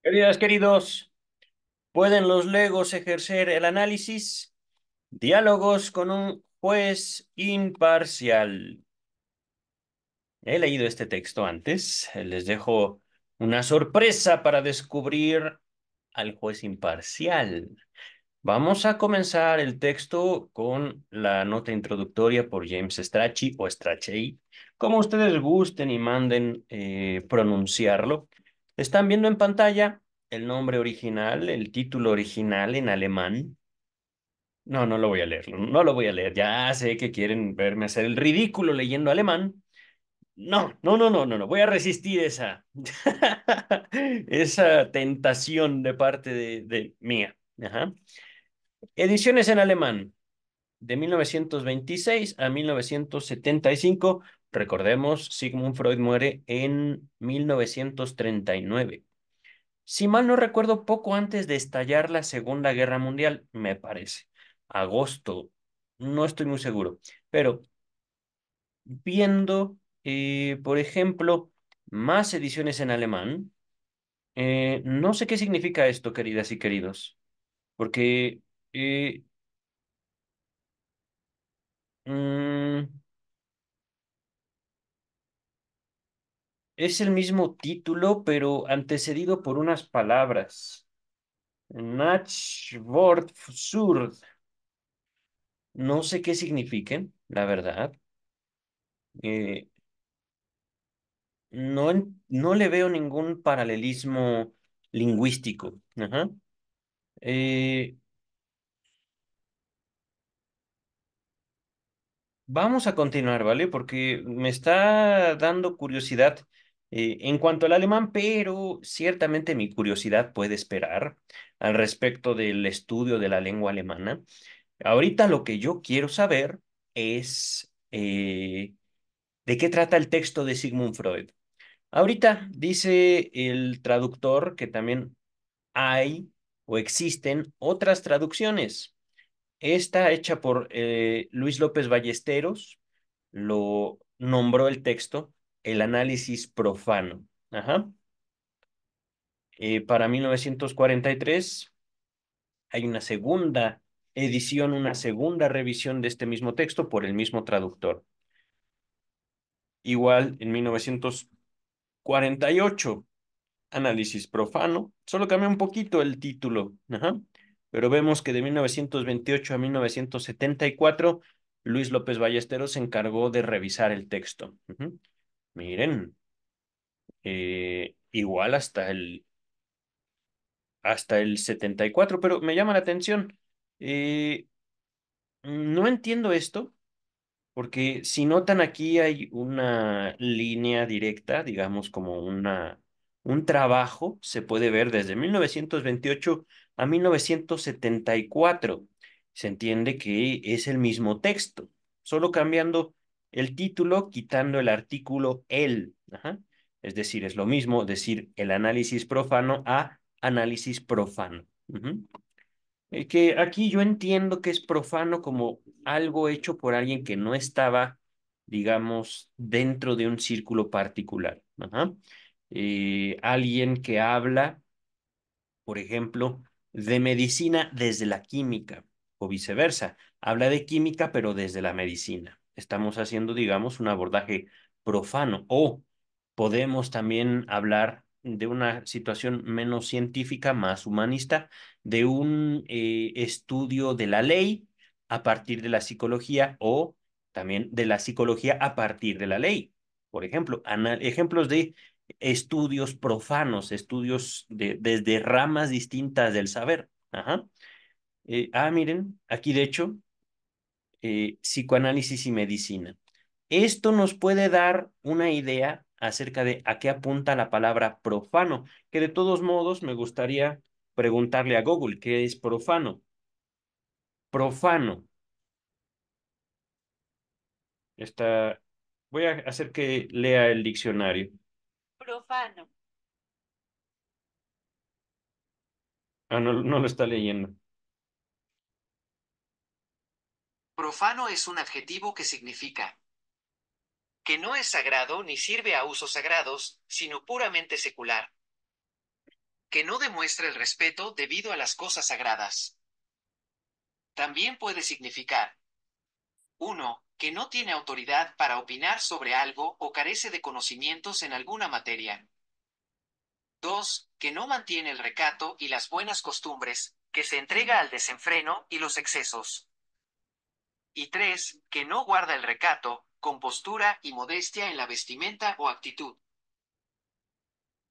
Queridas, queridos, ¿pueden los legos ejercer el análisis? Diálogos con un juez imparcial. He leído este texto antes. Les dejo una sorpresa para descubrir al juez imparcial. Vamos a comenzar el texto con la nota introductoria por James Strachey o Strachey, como ustedes gusten y manden pronunciarlo. Están viendo en pantalla el nombre original, el título original en alemán. No, no lo voy a leer, no lo voy a leer. Ya sé que quieren verme hacer el ridículo leyendo alemán. No, no, no, no, no, no. Voy a resistir esa, esa tentación de parte de mía. Ajá. Ediciones en alemán, de 1926 a 1975. Recordemos, Sigmund Freud muere en 1939. Si mal no recuerdo, poco antes de estallar la Segunda Guerra Mundial, me parece. Agosto, no estoy muy seguro. Pero viendo, por ejemplo, más ediciones en alemán, no sé qué significa esto, queridas y queridos, porque eh, mm, es el mismo título, pero antecedido por unas palabras. Nachwort. No sé qué signifiquen, la verdad. Eh, no le veo ningún paralelismo lingüístico. Ajá. Eh, Vamos a continuar, ¿vale? Porque me está dando curiosidad en cuanto al alemán, pero ciertamente mi curiosidad puede esperar al respecto del estudio de la lengua alemana. Ahorita lo que yo quiero saber es de qué trata el texto de Sigmund Freud. Ahorita dice el traductor que también hay o existen otras traducciones. Esta, hecha por Luis López Ballesteros, lo nombró el texto El análisis profano. Ajá. Para 1943 hay una segunda edición, una segunda revisión de este mismo texto por el mismo traductor. Igual en 1948, Análisis profano, solo cambia un poquito el título, ajá. Pero vemos que de 1928 a 1974, Luis López Ballesteros se encargó de revisar el texto. Ujú. Miren, igual hasta el 74, pero me llama la atención. Eh, no entiendo esto. Porque si notan aquí hay una línea directa, digamos como un trabajo, se puede ver desde 1928 a 1974. Se entiende que es el mismo texto, solo cambiando el título, quitando el artículo el. Ajá. Es decir, es lo mismo decir el análisis profano a análisis profano. Ujú. Que aquí yo entiendo que es profano como algo hecho por alguien que no estaba, digamos, dentro de un círculo particular. Ajá. Alguien que habla, por ejemplo, de medicina desde la química o viceversa. Habla de química, pero desde la medicina. Estamos haciendo, digamos, un abordaje profano. O podemos también hablar de una situación menos científica, más humanista, de un estudio de la ley a partir de la psicología o también de la psicología a partir de la ley. Por ejemplo, ejemplos de estudios profanos, estudios desde ramas distintas del saber. Ajá. Miren, aquí de hecho, psicoanálisis y medicina. Esto nos puede dar una idea acerca de a qué apunta la palabra profano, que de todos modos me gustaría preguntarle a Google, ¿qué es profano? Profano. Está... Voy a hacer que lea el diccionario. Profano. No, no lo está leyendo. Profano es un adjetivo que significa que no es sagrado ni sirve a usos sagrados, sino puramente secular. que no demuestra el respeto debido a las cosas sagradas. También puede significar: 1. Que no tiene autoridad para opinar sobre algo o carece de conocimientos en alguna materia. 2. Que no mantiene el recato y las buenas costumbres, que se entrega al desenfreno y los excesos. Y 3. Que no guarda el recato, compostura y modestia en la vestimenta o actitud.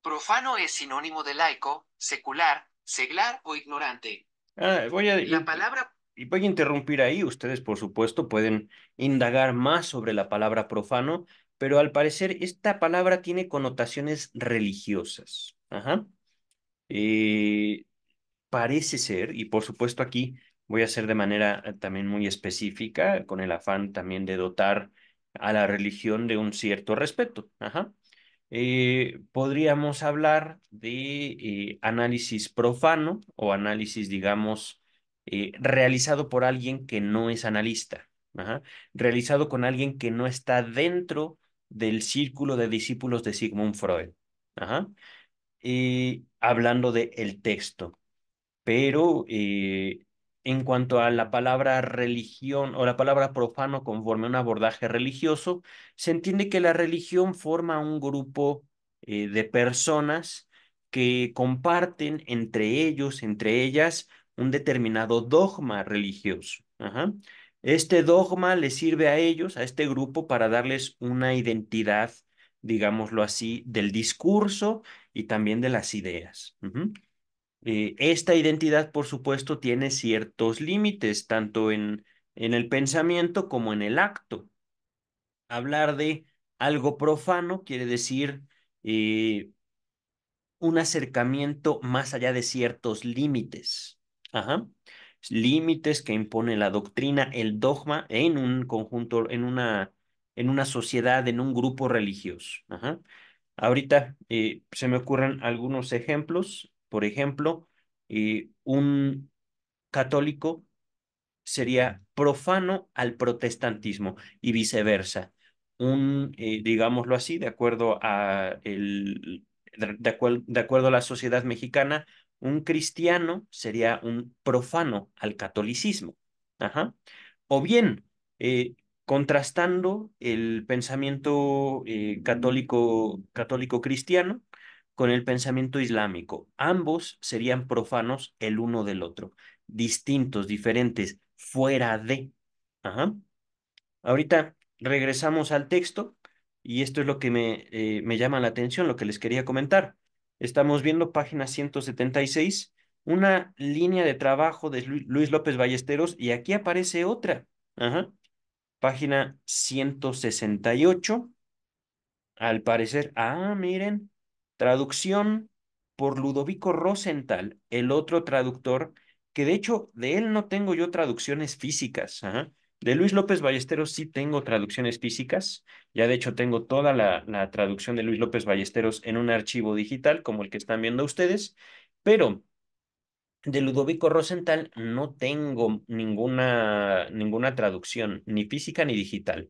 Profano es sinónimo de laico, secular, seglar o ignorante. Ah, La palabra y voy a interrumpir ahí. Ustedes, por supuesto, pueden indagar más sobre la palabra profano, pero al parecer esta palabra tiene connotaciones religiosas. Ajá. Eh, Parece ser, y por supuesto aquí voy a hacer de manera también muy específica, con el afán también de dotar a la religión de un cierto respeto. Ajá. Podríamos hablar de análisis profano o análisis, digamos, realizado por alguien que no es analista. Ajá. Realizado con alguien que no está dentro del círculo de discípulos de Sigmund Freud. Ajá. Y hablando de el texto, pero en cuanto a la palabra religión o la palabra profano conforme a un abordaje religioso, se entiende que la religión forma un grupo de personas que comparten entre ellos, entre ellas, un determinado dogma religioso. Ajá. Este dogma les sirve a ellos, a este grupo, para darles una identidad, digámoslo así, del discurso y también de las ideas. Ujú. Esta identidad, por supuesto, tiene ciertos límites, tanto en el pensamiento como en el acto. Hablar de algo profano quiere decir eh, un acercamiento más allá de ciertos límites. Ajá. Límites que impone la doctrina, el dogma en un conjunto, en una sociedad, en un grupo religioso. Ajá. Ahorita se me ocurren algunos ejemplos. Por ejemplo, un católico sería profano al protestantismo y viceversa. Digámoslo así, de acuerdo a de acuerdo a la sociedad mexicana, un cristiano sería un profano al catolicismo. Ajá. O bien, eh, contrastando el pensamiento católico cristiano con el pensamiento islámico. Ambos serían profanos el uno del otro, distintos, diferentes, fuera de. Ajá. Ahorita regresamos al texto y esto es lo que me llama la atención, lo que les quería comentar. Estamos viendo página 176, una línea de trabajo de Luis López Ballesteros y aquí aparece otra. Ajá. Página 168. Al parecer, miren, traducción por Ludovico Rosenthal, el otro traductor, que de hecho de él no tengo yo traducciones físicas. Ajá. De Luis López Ballesteros sí tengo traducciones físicas. Ya de hecho tengo toda la traducción de Luis López Ballesteros en un archivo digital, como el que están viendo ustedes, pero de Ludovico Rosenthal no tengo ninguna traducción, ni física ni digital.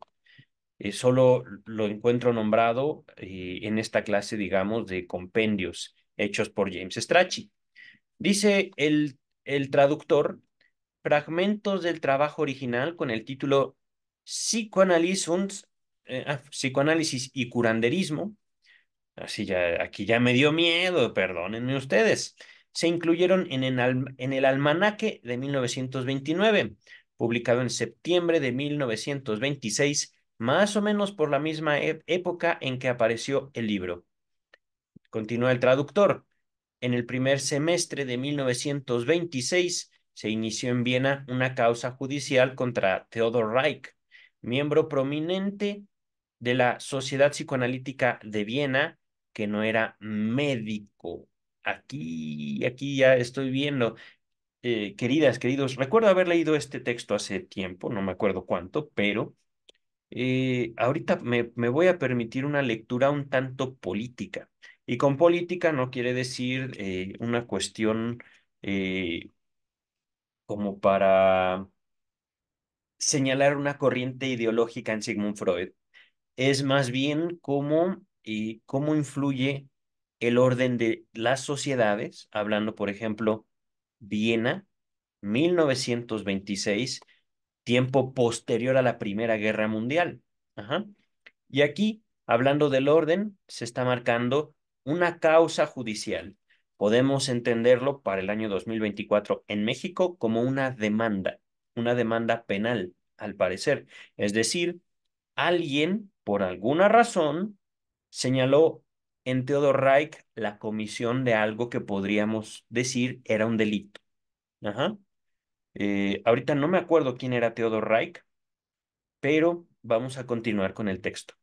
Solo lo encuentro nombrado en esta clase, digamos, de compendios hechos por James Strachey. Dice el traductor, fragmentos del trabajo original con el título Psicoanálisis y curanderismo. Así ya, aquí ya me dio miedo, perdónenme ustedes. Se incluyeron en el almanaque de 1929, publicado en septiembre de 1926, más o menos por la misma época en que apareció el libro. Continúa el traductor. En el primer semestre de 1926 se inició en Viena una causa judicial contra Theodor Reich, miembro prominente de la Sociedad Psicoanalítica de Viena, que no era médico. Aquí ya estoy viendo, queridas, queridos, recuerdo haber leído este texto hace tiempo, no me acuerdo cuánto, pero ahorita me voy a permitir una lectura un tanto política. Y con política no quiere decir una cuestión eh, como para señalar una corriente ideológica en Sigmund Freud. Es más bien cómo influye. el orden de las sociedades, hablando, por ejemplo, Viena, 1926, tiempo posterior a la Primera Guerra Mundial. Ajá. Y aquí, hablando del orden, se está marcando una causa judicial. Podemos entenderlo para el año 2024 en México como una demanda penal, al parecer. Es decir, alguien, por alguna razón, señaló en Theodor Reich la comisión de algo que podríamos decir era un delito. Ajá. Ahorita no me acuerdo quién era Theodor Reich, pero vamos a continuar con el texto.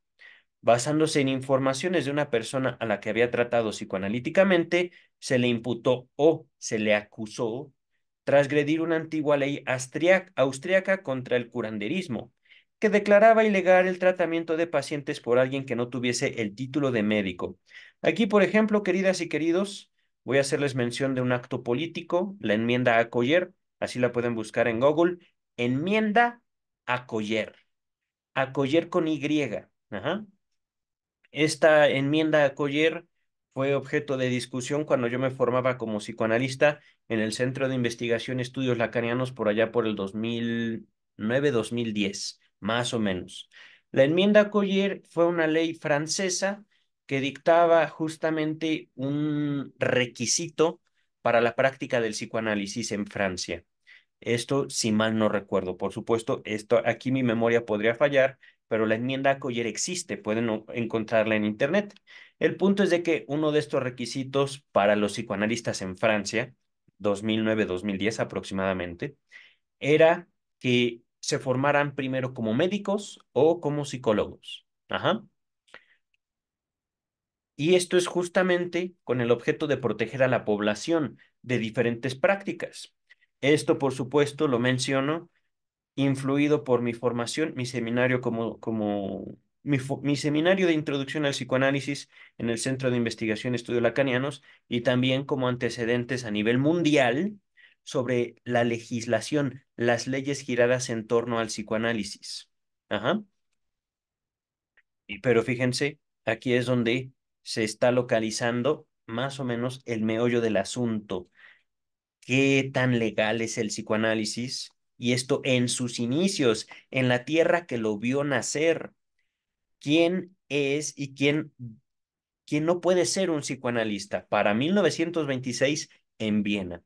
Basándose en informaciones de una persona a la que había tratado psicoanalíticamente, se le imputó o se le acusó transgredir una antigua ley austríaca contra el curanderismo, que declaraba ilegal el tratamiento de pacientes por alguien que no tuviese el título de médico. Aquí, por ejemplo, queridas y queridos, voy a hacerles mención de un acto político, la enmienda a Coller, así la pueden buscar en Google, enmienda a Coller con Y. Ajá. Esta enmienda a Coller fue objeto de discusión cuando yo me formaba como psicoanalista en el Centro de Investigación y Estudios Lacanianos por allá por el 2009-2010, más o menos. La enmienda a Coller fue una ley francesa que dictaba justamente un requisito para la práctica del psicoanálisis en Francia. Esto, si mal no recuerdo, por supuesto, esto aquí mi memoria podría fallar, pero la enmienda a Coller existe, pueden encontrarla en internet. El punto es de que uno de estos requisitos para los psicoanalistas en Francia, 2009-2010 aproximadamente, era que se formaran primero como médicos o como psicólogos. Ajá. Y esto es justamente con el objeto de proteger a la población de diferentes prácticas. Esto, por supuesto, lo menciono influido por mi formación, mi seminario mi seminario de introducción al psicoanálisis en el Centro de Investigación y Estudios Lacanianos y también como antecedentes a nivel mundial sobre la legislación, las leyes giradas en torno al psicoanálisis. Ajá. Pero fíjense, aquí es donde se está localizando más o menos el meollo del asunto. ¿Qué tan legal es el psicoanálisis? Y esto en sus inicios, en la tierra que lo vio nacer. ¿Quién es y quién no puede ser un psicoanalista? Para 1926 en Viena.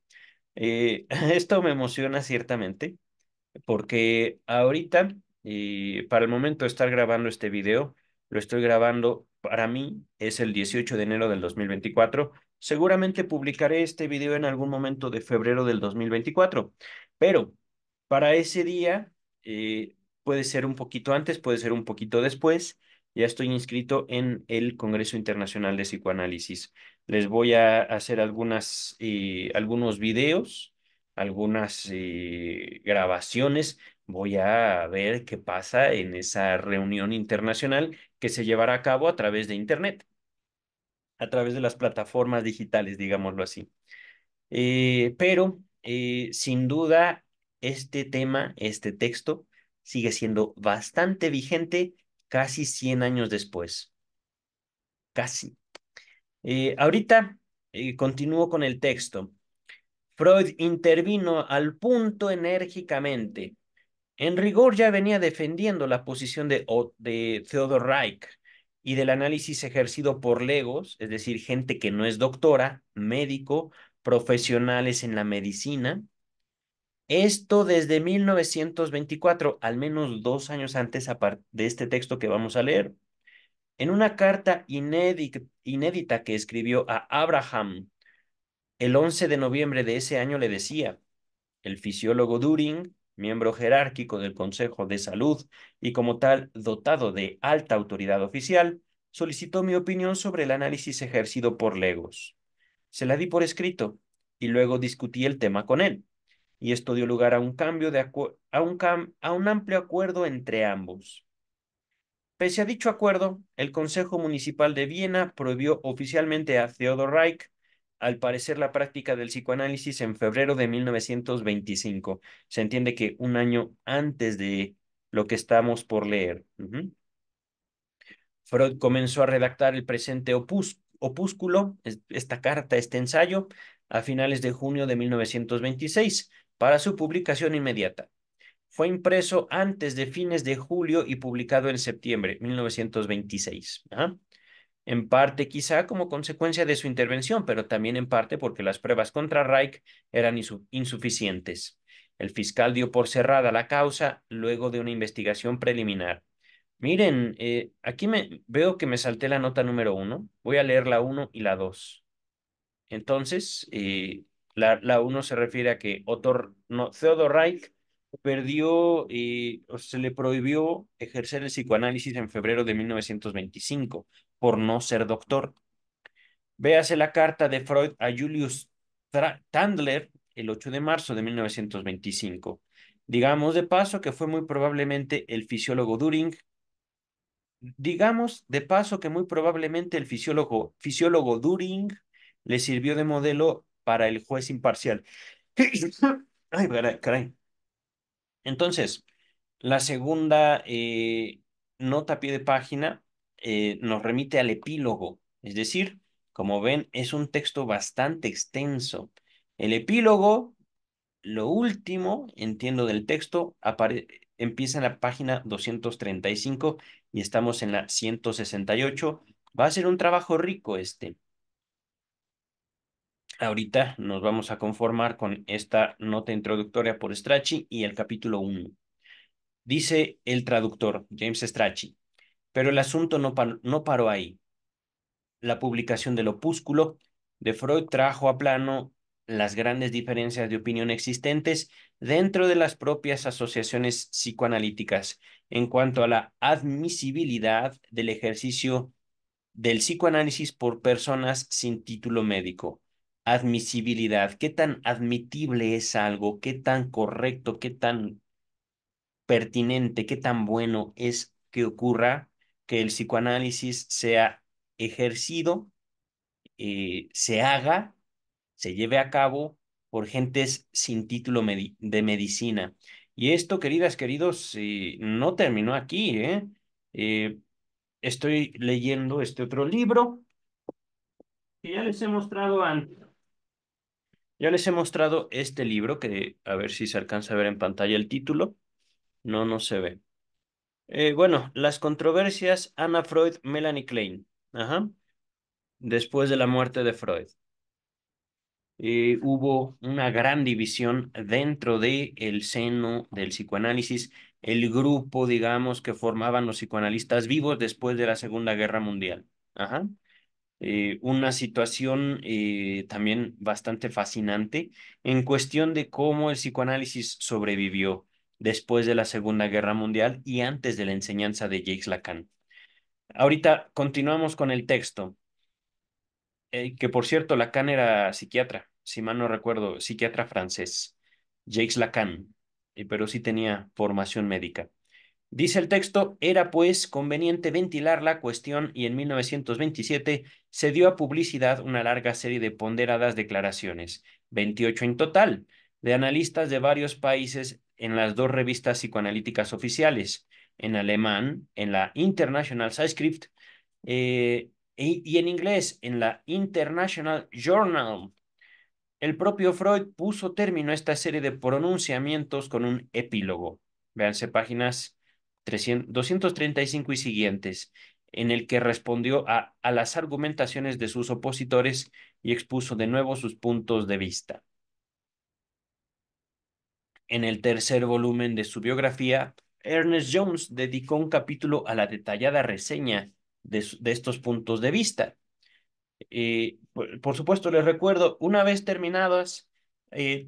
Esto me emociona ciertamente porque ahorita, para el momento de estar grabando este video, lo estoy grabando, para mí es el 18 de enero del 2024. Seguramente publicaré este video en algún momento de febrero del 2024, pero para ese día, puede ser un poquito antes, puede ser un poquito después. Ya estoy inscrito en el Congreso Internacional de Psicoanálisis. Les voy a hacer algunos videos, algunas grabaciones. Voy a ver qué pasa en esa reunión internacional que se llevará a cabo a través de Internet, a través de las plataformas digitales, digámoslo así. Pero sin duda, este tema, este texto, sigue siendo bastante vigente casi 100 años después. Casi. Ahorita continúo con el texto. Freud intervino al punto enérgicamente. En rigor ya venía defendiendo la posición de Theodor Reich y del análisis ejercido por legos, es decir, gente que no es doctora, médico, profesionales en la medicina. Esto desde 1924, al menos 2 años antes de este texto que vamos a leer. En una carta inédita que escribió a Abraham el 11 de noviembre de ese año le decía: el fisiólogo Düring, miembro jerárquico del Consejo de Salud y como tal dotado de alta autoridad oficial, solicitó mi opinión sobre el análisis ejercido por Legos. Se la di por escrito y luego discutí el tema con él, y esto dio lugar a un cambio a un amplio acuerdo entre ambos. Pese a dicho acuerdo, el Consejo Municipal de Viena prohibió oficialmente a Theodor Reich, al parecer, la práctica del psicoanálisis en febrero de 1925. Se entiende que un año antes de lo que estamos por leer. Freud comenzó a redactar el presente opúsculo, esta carta, este ensayo, a finales de junio de 1926 para su publicación inmediata. Fue impreso antes de fines de julio y publicado en septiembre de 1926. ¿Ah? En parte quizá como consecuencia de su intervención, pero también en parte porque las pruebas contra Reich eran insuficientes. El fiscal dio por cerrada la causa luego de una investigación preliminar. Miren, aquí veo que me salté la nota número uno. Voy a leer la uno y la dos. Entonces, la uno se refiere a que no, Theodor Reich perdió, o se le prohibió ejercer el psicoanálisis en febrero de 1925 por no ser doctor. Véase la carta de Freud a Julius Tandler el 8 de marzo de 1925. Digamos de paso que fue muy probablemente el fisiólogo Düring. Digamos de paso que muy probablemente el fisiólogo Düring le sirvió de modelo para el juez imparcial. Ay, caray, caray. Entonces, la segunda nota a pie de página nos remite al epílogo, es decir, como ven, es un texto bastante extenso. El epílogo, lo último, entiendo del texto, empieza en la página 235 y estamos en la 168. Va a ser un trabajo rico este. Ahorita nos vamos a conformar con esta nota introductoria por Strachey y el capítulo uno. Dice el traductor, James Strachey, pero el asunto no paró ahí. La publicación del opúsculo de Freud trajo a plano las grandes diferencias de opinión existentes dentro de las propias asociaciones psicoanalíticas en cuanto a la admisibilidad del ejercicio del psicoanálisis por personas sin título médico. Admisibilidad, qué tan admitible es algo, qué tan correcto, qué tan pertinente, qué tan bueno es que ocurra que el psicoanálisis sea ejercido, se haga, se lleve a cabo por gentes sin título de medicina. Y esto, queridas, queridos, no terminó aquí, ¿eh? Eh, Estoy leyendo este otro libro que ya les he mostrado antes. Ya les he mostrado este libro que a ver si se alcanza a ver en pantalla el título. No, no se ve. Bueno, las controversias Anna Freud, Melanie Klein. Ajá. Después de la muerte de Freud, hubo una gran división dentro de el seno del psicoanálisis, el grupo, digamos, que formaban los psicoanalistas vivos después de la Segunda Guerra Mundial. Ajá. Una situación también bastante fascinante en cuestión de cómo el psicoanálisis sobrevivió después de la Segunda Guerra Mundial y antes de la enseñanza de Jacques Lacan. Ahorita continuamos con el texto, que por cierto, Lacan era psiquiatra, si mal no recuerdo, psiquiatra francés, Jacques Lacan, pero sí tenía formación médica. Dice el texto, era pues conveniente ventilar la cuestión y en 1927 se dio a publicidad una larga serie de ponderadas declaraciones, 28 en total, de analistas de varios países en las dos revistas psicoanalíticas oficiales, en alemán, en la International Zeitschrift, y en inglés, en la International Journal. El propio Freud puso término a esta serie de pronunciamientos con un epílogo. Véanse páginas 235 y siguientes, en el que respondió a las argumentaciones de sus opositores y expuso de nuevo sus puntos de vista. En el tercer volumen de su biografía, Ernest Jones dedicó un capítulo a la detallada reseña de estos puntos de vista. Por supuesto, les recuerdo, una vez terminadas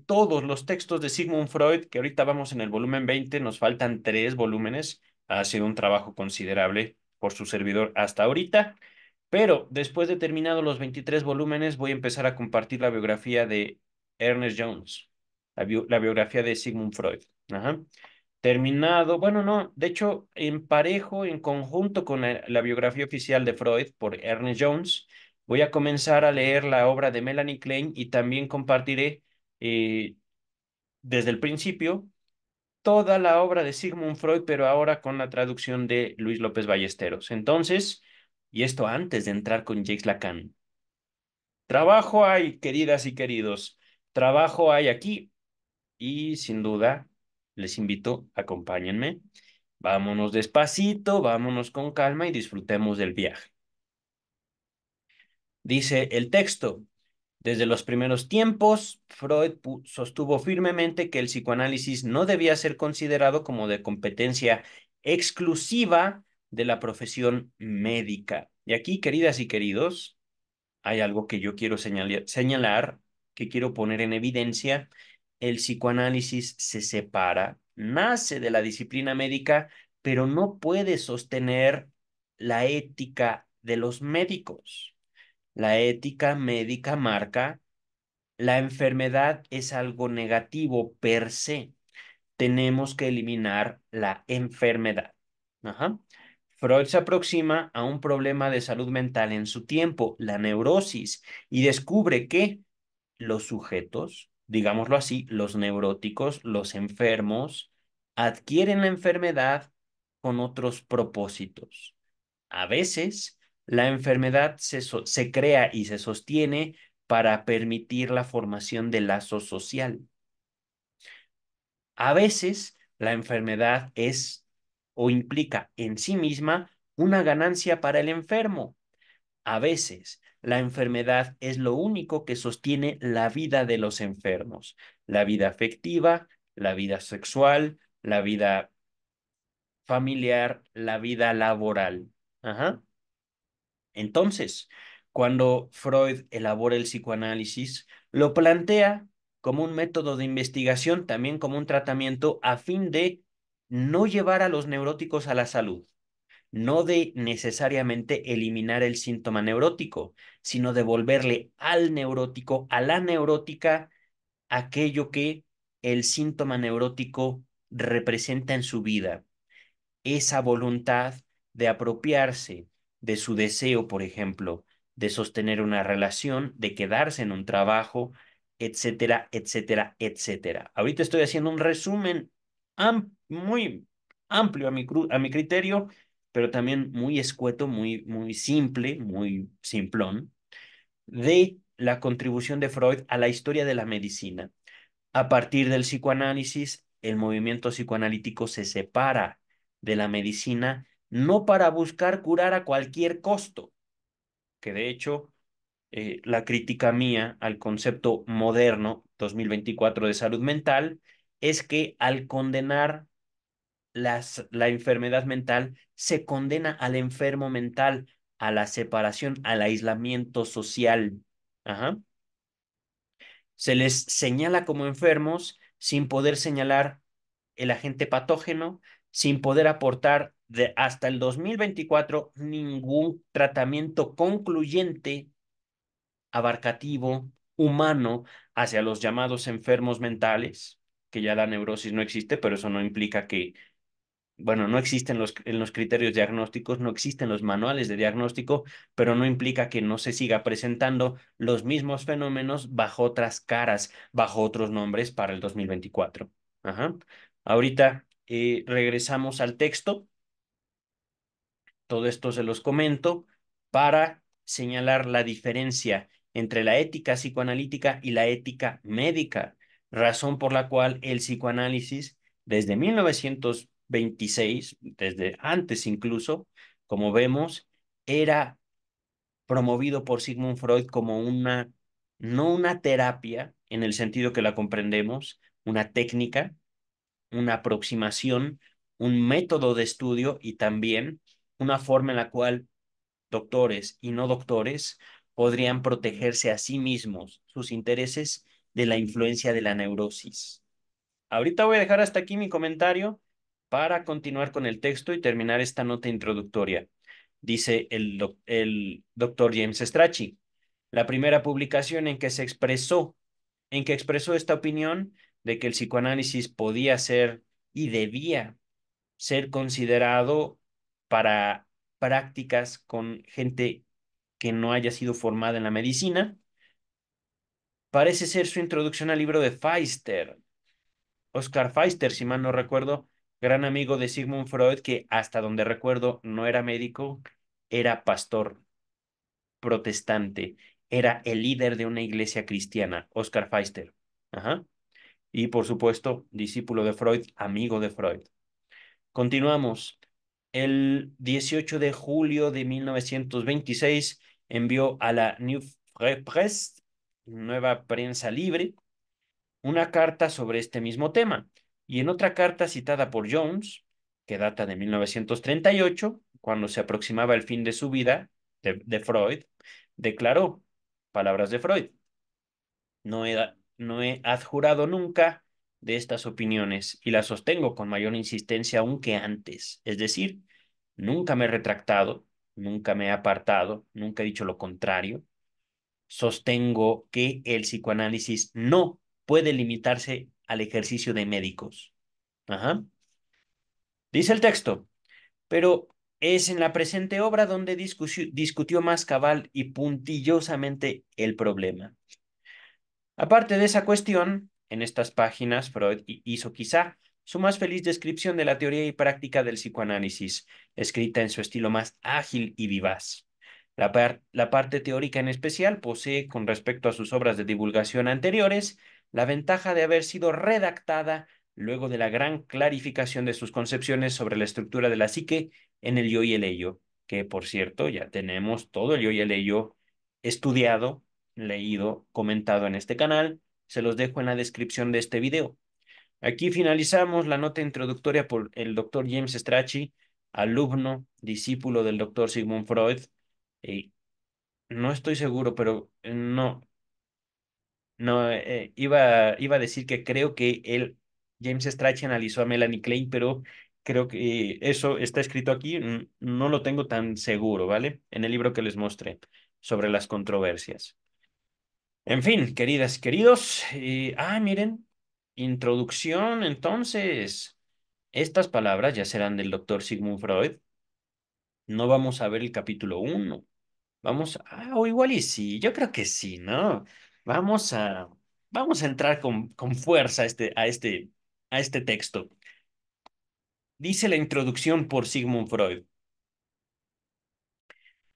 todos los textos de Sigmund Freud, que ahorita vamos en el volumen 20, nos faltan 3 volúmenes, ha sido un trabajo considerable por su servidor hasta ahorita, pero después de terminados los 23 volúmenes, voy a empezar a compartir la biografía de Ernest Jones, la biografía de Sigmund Freud. Ajá. Terminado, bueno, no, de hecho, en parejo, en conjunto con la biografía oficial de Freud por Ernest Jones, voy a comenzar a leer la obra de Melanie Klein y también compartiré eh, desde el principio toda la obra de Sigmund Freud, pero ahora con la traducción de Luis López Ballesteros. Entonces, y esto antes de entrar con Jacques Lacan. Trabajo hay, queridas y queridos, trabajo hay aquí y sin duda les invito, acompáñenme. Vámonos despacito, vámonos con calma y disfrutemos del viaje. Dice el texto, desde los primeros tiempos, Freud sostuvo firmemente que el psicoanálisis no debía ser considerado como de competencia exclusiva de la profesión médica. Y aquí, queridas y queridos, hay algo que yo quiero señalar, que quiero poner en evidencia. El psicoanálisis se separa, nace de la disciplina médica, pero no puede sostener la ética de los médicos. La ética médica marca la enfermedad es algo negativo per se. Tenemos que eliminar la enfermedad. Ajá. Freud se aproxima a un problema de salud mental en su tiempo, la neurosis, y descubre que los sujetos, digámoslo así, los neuróticos, los enfermos, adquieren la enfermedad con otros propósitos. A veces, la enfermedad se crea y se sostiene para permitir la formación de lazo social. A veces, la enfermedad es o implica en sí misma una ganancia para el enfermo. A veces, la enfermedad es lo único que sostiene la vida de los enfermos, la vida afectiva, la vida sexual, la vida familiar, la vida laboral. Ajá. Entonces, cuando Freud elabora el psicoanálisis, lo plantea como un método de investigación, también como un tratamiento a fin de no llevar a los neuróticos a la salud, no de necesariamente eliminar el síntoma neurótico, sino devolverle al neurótico, a la neurótica, aquello que el síntoma neurótico representa en su vida, esa voluntad de apropiarse de su deseo, por ejemplo, de sostener una relación, de quedarse en un trabajo, etcétera, etcétera, etcétera. Ahorita estoy haciendo un resumen muy amplio a mi criterio, pero también muy escueto, muy simple, muy simplón, de la contribución de Freud a la historia de la medicina. A partir del psicoanálisis, el movimiento psicoanalítico se separa de la medicina no para buscar curar a cualquier costo, que de hecho la crítica mía al concepto moderno 2024 de salud mental es que al condenar la enfermedad mental, se condena al enfermo mental a la separación, al aislamiento social. Ajá. Se les señala como enfermos sin poder señalar el agente patógeno, sin poder aportar hasta el 2024 ningún tratamiento concluyente, abarcativo, humano hacia los llamados enfermos mentales, que ya la neurosis no existe, pero eso no implica que, bueno, no existen en los criterios diagnósticos, no existen los manuales de diagnóstico, pero no implica que no se siga presentando los mismos fenómenos bajo otras caras, bajo otros nombres para el 2024. Ajá. Ahorita regresamos al texto. Todo esto se los comento para señalar la diferencia entre la ética psicoanalítica y la ética médica, razón por la cual el psicoanálisis, desde 1926, desde antes incluso, como vemos, era promovido por Sigmund Freud como no una terapia en el sentido que la comprendemos, una técnica, una aproximación, un método de estudio y también una forma en la cual doctores y no doctores podrían protegerse a sí mismos, sus intereses, de la influencia de la neurosis. Ahorita voy a dejar hasta aquí mi comentario para continuar con el texto y terminar esta nota introductoria. Dice el doctor James Strachey, la primera publicación en que expresó esta opinión de que el psicoanálisis podía ser y debía ser considerado para prácticas con gente que no haya sido formada en la medicina, parece ser su introducción al libro de Pfister. Oscar Pfister, si mal no recuerdo, gran amigo de Sigmund Freud, que hasta donde recuerdo no era médico, era pastor protestante era el líder de una iglesia cristiana, Oscar Pfister. Ajá. Y por supuesto, discípulo de Freud, amigo de Freud. Continuamos. El 18 de julio de 1926 envió a la New Presse, Nueva Prensa Libre, una carta sobre este mismo tema. Y en otra carta citada por Jones, que data de 1938, cuando se aproximaba el fin de su vida, de Freud, declaró, palabras de Freud, no he adjurado nunca de estas opiniones y las sostengo con mayor insistencia aún que antes. Es decir, nunca me he retractado, nunca me he apartado, nunca he dicho lo contrario. Sostengo que el psicoanálisis no puede limitarse al ejercicio de médicos. Ajá. Dice el texto, pero es en la presente obra donde discutió más cabal y puntillosamente el problema. Aparte de esa cuestión, en estas páginas Freud hizo quizá su más feliz descripción de la teoría y práctica del psicoanálisis, escrita en su estilo más ágil y vivaz. La parte teórica en especial posee, con respecto a sus obras de divulgación anteriores, la ventaja de haber sido redactada luego de la gran clarificación de sus concepciones sobre la estructura de la psique en el yo y el ello, que por cierto ya tenemos todo el yo y el ello estudiado, leído, comentado en este canal. Se los dejo en la descripción de este video. Aquí finalizamos la nota introductoria por el doctor James Strachey, alumno, discípulo del doctor Sigmund Freud. Eh, no estoy seguro, pero iba a decir que creo que James Strachey analizó a Melanie Klein, pero creo que eso está escrito aquí, no lo tengo tan seguro, ¿vale? En el libro que les mostré sobre las controversias. En fin, queridas, queridos, miren, introducción, entonces, estas palabras ya serán del doctor Sigmund Freud. No vamos a ver el capítulo uno. O igual y sí, yo creo que sí, ¿no? Vamos a, vamos a entrar con fuerza a este texto. Dice la introducción por Sigmund Freud.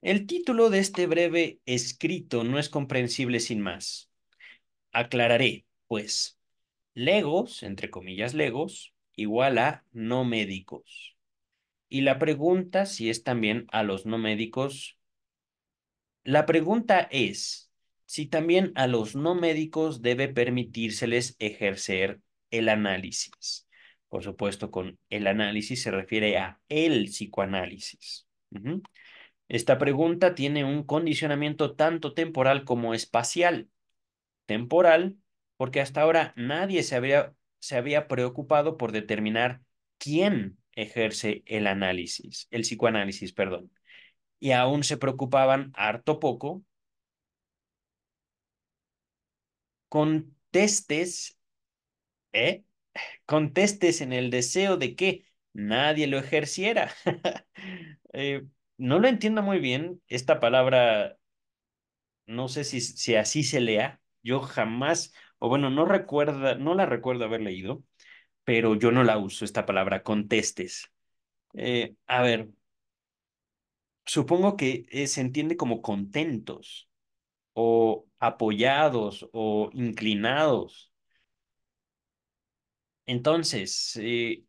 El título de este breve escrito no es comprensible sin más. Aclararé, pues. Legos, entre comillas, legos, igual a no médicos. Y la pregunta si es también a los no médicos. La pregunta es si también a los no médicos debe permitírseles ejercer el análisis. Por supuesto, con el análisis se refiere a el psicoanálisis. Ujú. Esta pregunta tiene un condicionamiento tanto temporal como espacial. Temporal, porque hasta ahora nadie se había preocupado por determinar quién ejerce el análisis, el psicoanálisis, perdón. Y aún se preocupaban harto poco con testes, ¿eh? Con testes en el deseo de que nadie lo ejerciera. Eh, no lo entiendo muy bien. Esta palabra, no sé si así se lea. Yo jamás, o bueno, no la recuerdo haber leído, pero yo no la uso, esta palabra, contestes. A ver, supongo que se entiende como contentos o apoyados o inclinados. Entonces,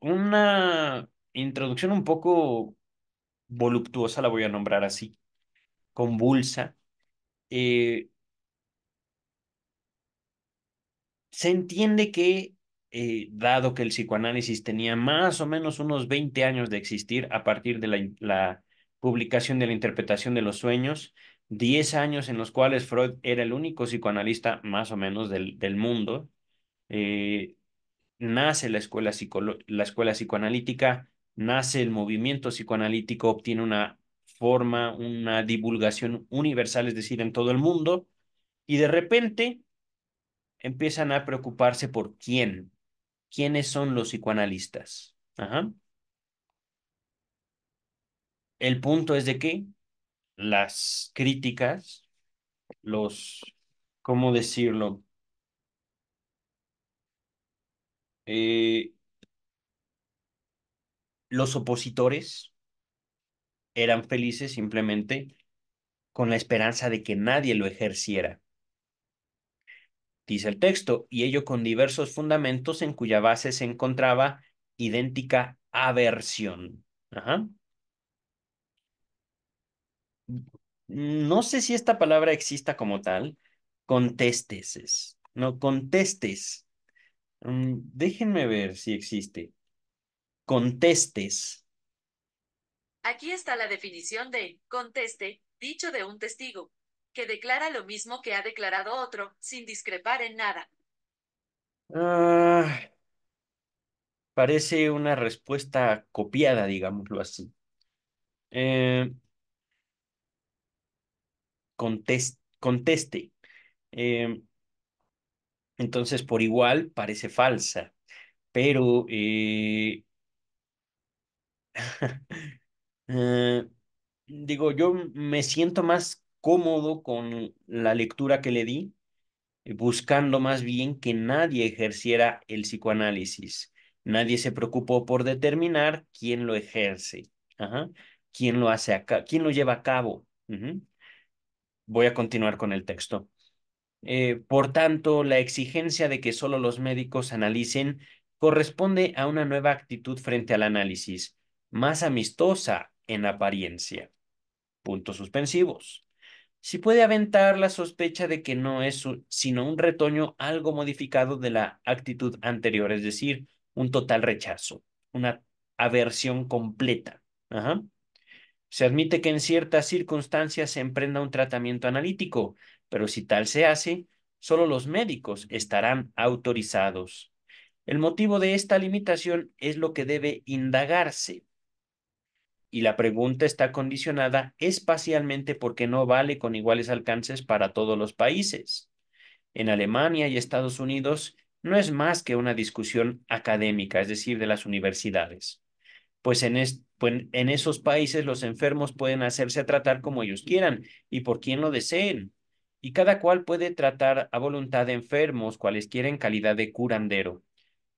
una introducción un poco voluptuosa, la voy a nombrar así, convulsa. eh, Se entiende que, dado que el psicoanálisis tenía más o menos unos 20 años de existir a partir de la publicación de la interpretación de los sueños, 10 años en los cuales Freud era el único psicoanalista más o menos del mundo, eh, nace la escuela psicoanalítica, nace el movimiento psicoanalítico, obtiene una forma, una divulgación universal, es decir, en todo el mundo, y de repente empiezan a preocuparse por quiénes son los psicoanalistas. Ajá. El punto es de que las críticas, los, ¿cómo decirlo? Eh, los opositores eran felices simplemente con la esperanza de que nadie lo ejerciera. Dice el texto, y ello con diversos fundamentos en cuya base se encontraba idéntica aversión. Ajá. No sé si esta palabra exista como tal. Contestes. No, contestes. Déjenme ver si existe. Contestes. Aquí está la definición de conteste, dicho de un testigo, que declara lo mismo que ha declarado otro, sin discrepar en nada. Ah, parece una respuesta copiada, digámoslo así. Eh, conteste. Eh, entonces, por igual, parece falsa, pero eh, digo, yo me siento más cómodo con la lectura que le di, buscando más bien que nadie ejerciera el psicoanálisis. Nadie se preocupó por determinar quién lo ejerce, ajá, quién lo hace acá, quién lo lleva a cabo. Ujú. Voy a continuar con el texto. Por tanto, la exigencia de que solo los médicos analicen corresponde a una nueva actitud frente al análisis, más amistosa en apariencia. Puntos suspensivos. Si puede aventar la sospecha de que no es sino un retoño algo modificado de la actitud anterior, es decir, un total rechazo, una aversión completa. Ajá. Se admite que en ciertas circunstancias se emprenda un tratamiento analítico, pero si tal se hace, solo los médicos estarán autorizados. El motivo de esta limitación es lo que debe indagarse, y la pregunta está condicionada espacialmente porque no vale con iguales alcances para todos los países. En Alemania y Estados Unidos no es más que una discusión académica, es decir, de las universidades, pues en esos países los enfermos pueden hacerse a tratar como ellos quieran y por quien lo deseen. Y cada cual puede tratar a voluntad de enfermos, cualesquiera en calidad de curandero,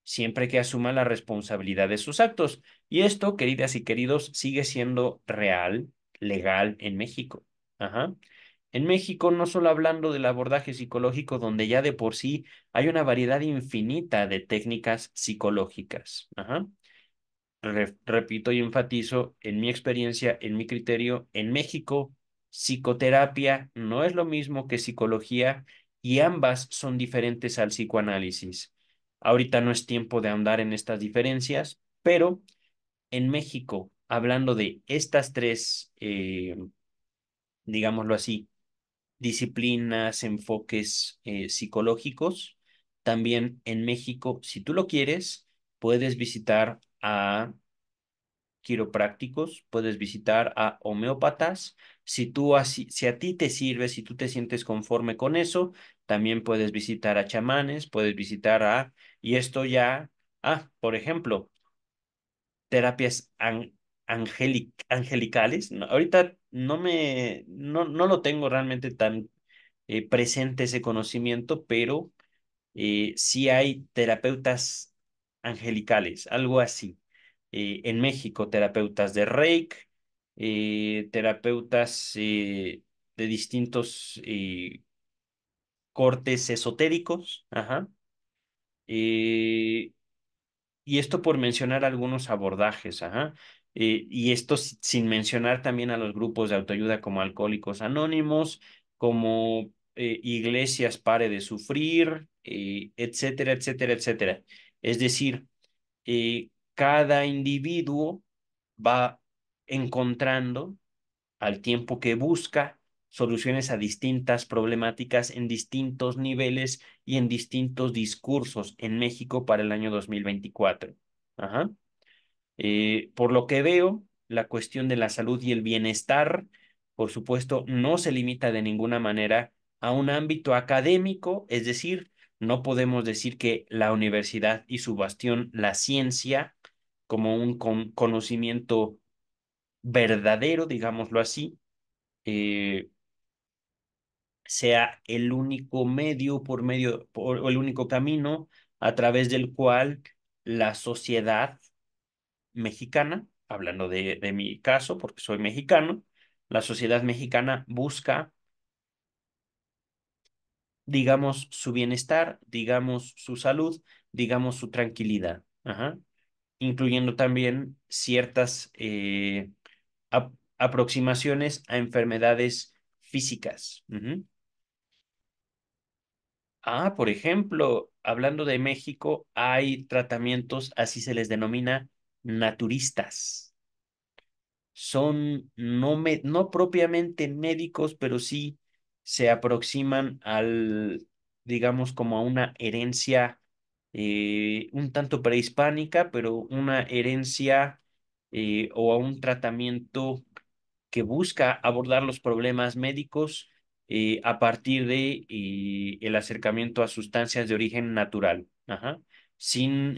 siempre que asuma la responsabilidad de sus actos. Y esto, queridas y queridos, sigue siendo real, legal en México. Ajá. En México, no solo hablando del abordaje psicológico, donde ya de por sí hay una variedad infinita de técnicas psicológicas. Ajá. Repito y enfatizo, en mi experiencia, en mi criterio, en México, psicoterapia no es lo mismo que psicología y ambas son diferentes al psicoanálisis. Ahorita no es tiempo de ahondar en estas diferencias, pero en México, hablando de estas tres, digámoslo así, disciplinas, enfoques psicológicos, también en México, si tú lo quieres, puedes visitar a quiroprácticos, puedes visitar a homeópatas. Si tú así, si a ti te sirve, si tú te sientes conforme con eso, también puedes visitar a chamanes, puedes visitar a, y esto ya, por ejemplo, terapias angelicales. Ahorita no lo tengo realmente tan presente ese conocimiento, pero sí hay terapeutas angelicales, algo así. En México, terapeutas de Reiki, terapeutas de distintos cortes esotéricos, ajá. eh, y esto por mencionar algunos abordajes, ajá. Y esto sin mencionar también a los grupos de autoayuda como Alcohólicos Anónimos, como Iglesias Pare de Sufrir, etcétera, etcétera, etcétera. Es decir, cada individuo va encontrando al tiempo que busca soluciones a distintas problemáticas en distintos niveles y en distintos discursos en México para el año 2024. Ajá. Por lo que veo, la cuestión de la salud y el bienestar, por supuesto, no se limita de ninguna manera a un ámbito académico, es decir, no podemos decir que la universidad y su bastión, la ciencia, como un conocimiento verdadero, digámoslo así, eh, sea el único medio o el único camino a través del cual la sociedad mexicana, hablando de mi caso, porque soy mexicano, La sociedad mexicana busca, digamos, su bienestar, digamos, su salud, digamos, su tranquilidad, ajá, incluyendo también ciertas aproximaciones a enfermedades físicas. Ujú. Por ejemplo, hablando de México, hay tratamientos, así se les denomina, naturistas. Son no propiamente médicos, pero sí se aproximan digamos, como a una herencia un tanto prehispánica, pero una herencia o a un tratamiento que busca abordar los problemas médicos a partir de el acercamiento a sustancias de origen natural, ajá, sin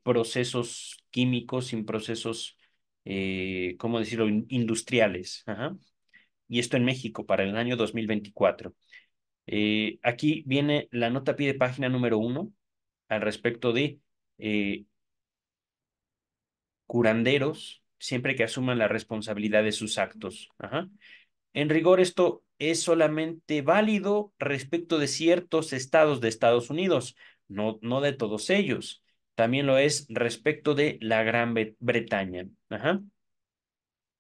procesos químicos, sin procesos, ¿cómo decirlo?, industriales. Ajá. Y esto en México para el año 2024. Aquí viene la nota a pie de página número 1 al respecto de eh, curanderos, siempre que asuman la responsabilidad de sus actos. Ajá. En rigor, esto es solamente válido respecto de ciertos estados de Estados Unidos, no de todos ellos. También lo es respecto de la Gran Bretaña. Ajá.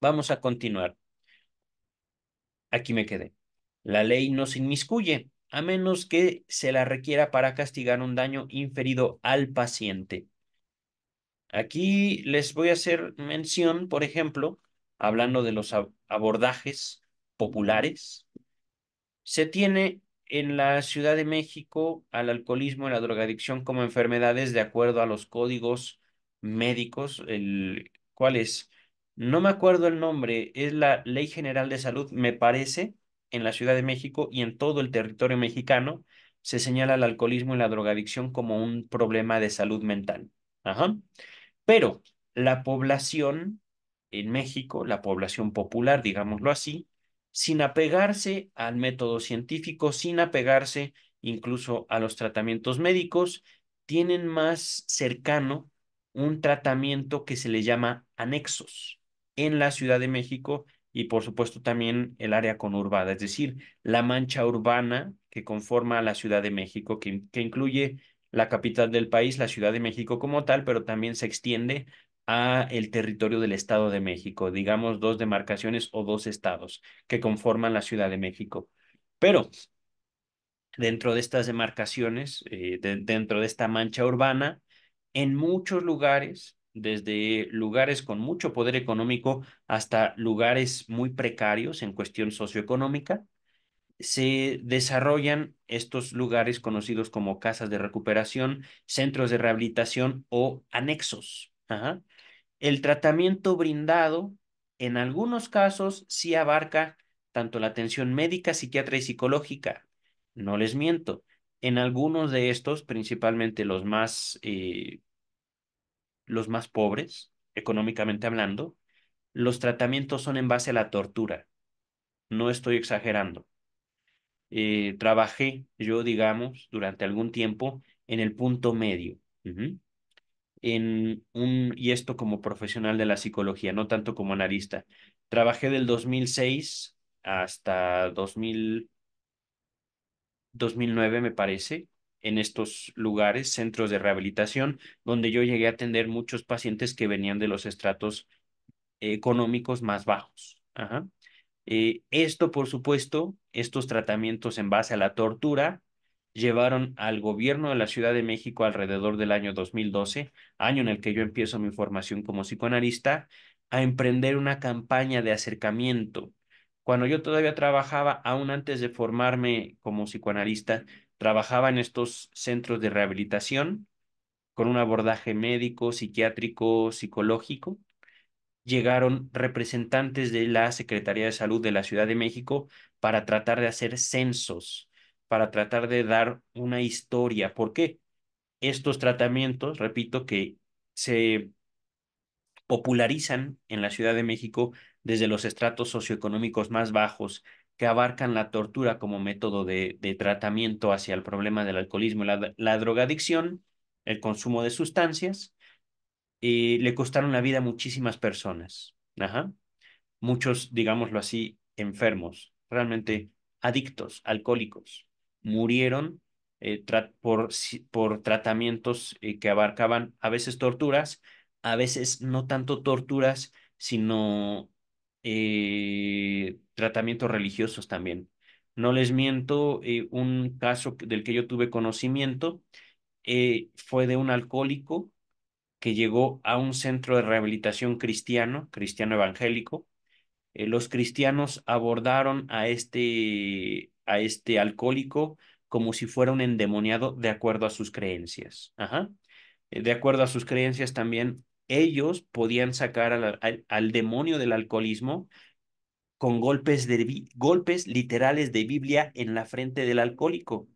Vamos a continuar. Aquí me quedé. La ley no se inmiscuye, a menos que se la requiera para castigar un daño inferido al paciente. Aquí les voy a hacer mención, por ejemplo, hablando de los abordajes populares. Se tiene en la Ciudad de México al alcoholismo y la drogadicción como enfermedades de acuerdo a los códigos médicos, ¿cuál es? No me acuerdo el nombre, es la Ley General de Salud, me parece, en la Ciudad de México y en todo el territorio mexicano se señala el alcoholismo y la drogadicción como un problema de salud mental. Ajá. Pero la población en México, la población popular, digámoslo así, sin apegarse al método científico, sin apegarse incluso a los tratamientos médicos, tienen más cercano un tratamiento que se le llama anexos en la Ciudad de México y por supuesto también el área conurbada, es decir, la mancha urbana que conforma la Ciudad de México, que incluye la capital del país, la Ciudad de México como tal, pero también se extiende a el territorio del Estado de México, digamos dos demarcaciones o dos estados que conforman la Ciudad de México. Pero dentro de estas demarcaciones, dentro de esta mancha urbana, en muchos lugares, desde lugares con mucho poder económico hasta lugares muy precarios en cuestión socioeconómica, se desarrollan estos lugares conocidos como casas de recuperación, centros de rehabilitación o anexos. Ajá. El tratamiento brindado, en algunos casos, sí abarca tanto la atención médica, psiquiatra y psicológica. No les miento. En algunos de estos, principalmente los más pobres, económicamente hablando, los tratamientos son en base a la tortura. No estoy exagerando. Trabajé yo, digamos, durante algún tiempo en el punto medio. Ujú. Y esto como profesional de la psicología, no tanto como analista. Trabajé del 2006 hasta 2009, me parece, en estos lugares, centros de rehabilitación, donde yo llegué a atender muchos pacientes que venían de los estratos económicos más bajos. Ajá. Esto, por supuesto, estos tratamientos en base a la tortura llevaron al gobierno de la Ciudad de México alrededor del año 2012, año en el que yo empiezo mi formación como psicoanalista, a emprender una campaña de acercamiento. Cuando yo todavía trabajaba, aún antes de formarme como psicoanalista, trabajaba en estos centros de rehabilitación con un abordaje médico, psiquiátrico, psicológico. Llegaron representantes de la Secretaría de Salud de la Ciudad de México para tratar de hacer censos, para tratar de dar una historia. ¿Por qué? Estos tratamientos, repito, que se popularizan en la Ciudad de México desde los estratos socioeconómicos más bajos, que abarcan la tortura como método de tratamiento hacia el problema del alcoholismo y la drogadicción, el consumo de sustancias, le costaron la vida a muchísimas personas. Ajá. muchos, digámoslo así, enfermos, realmente adictos, alcohólicos, murieron por tratamientos que abarcaban a veces torturas, a veces no tanto torturas, sino tratamientos religiosos también. No les miento, un caso del que yo tuve conocimiento fue de un alcohólico que llegó a un centro de rehabilitación cristiano, cristiano evangélico. Los cristianos abordaron a este alcohólico como si fuera un endemoniado de acuerdo a sus creencias. Ajá. De acuerdo a sus creencias también, ellos podían sacar al demonio del alcoholismo con golpes literales de Biblia en la frente del alcohólico.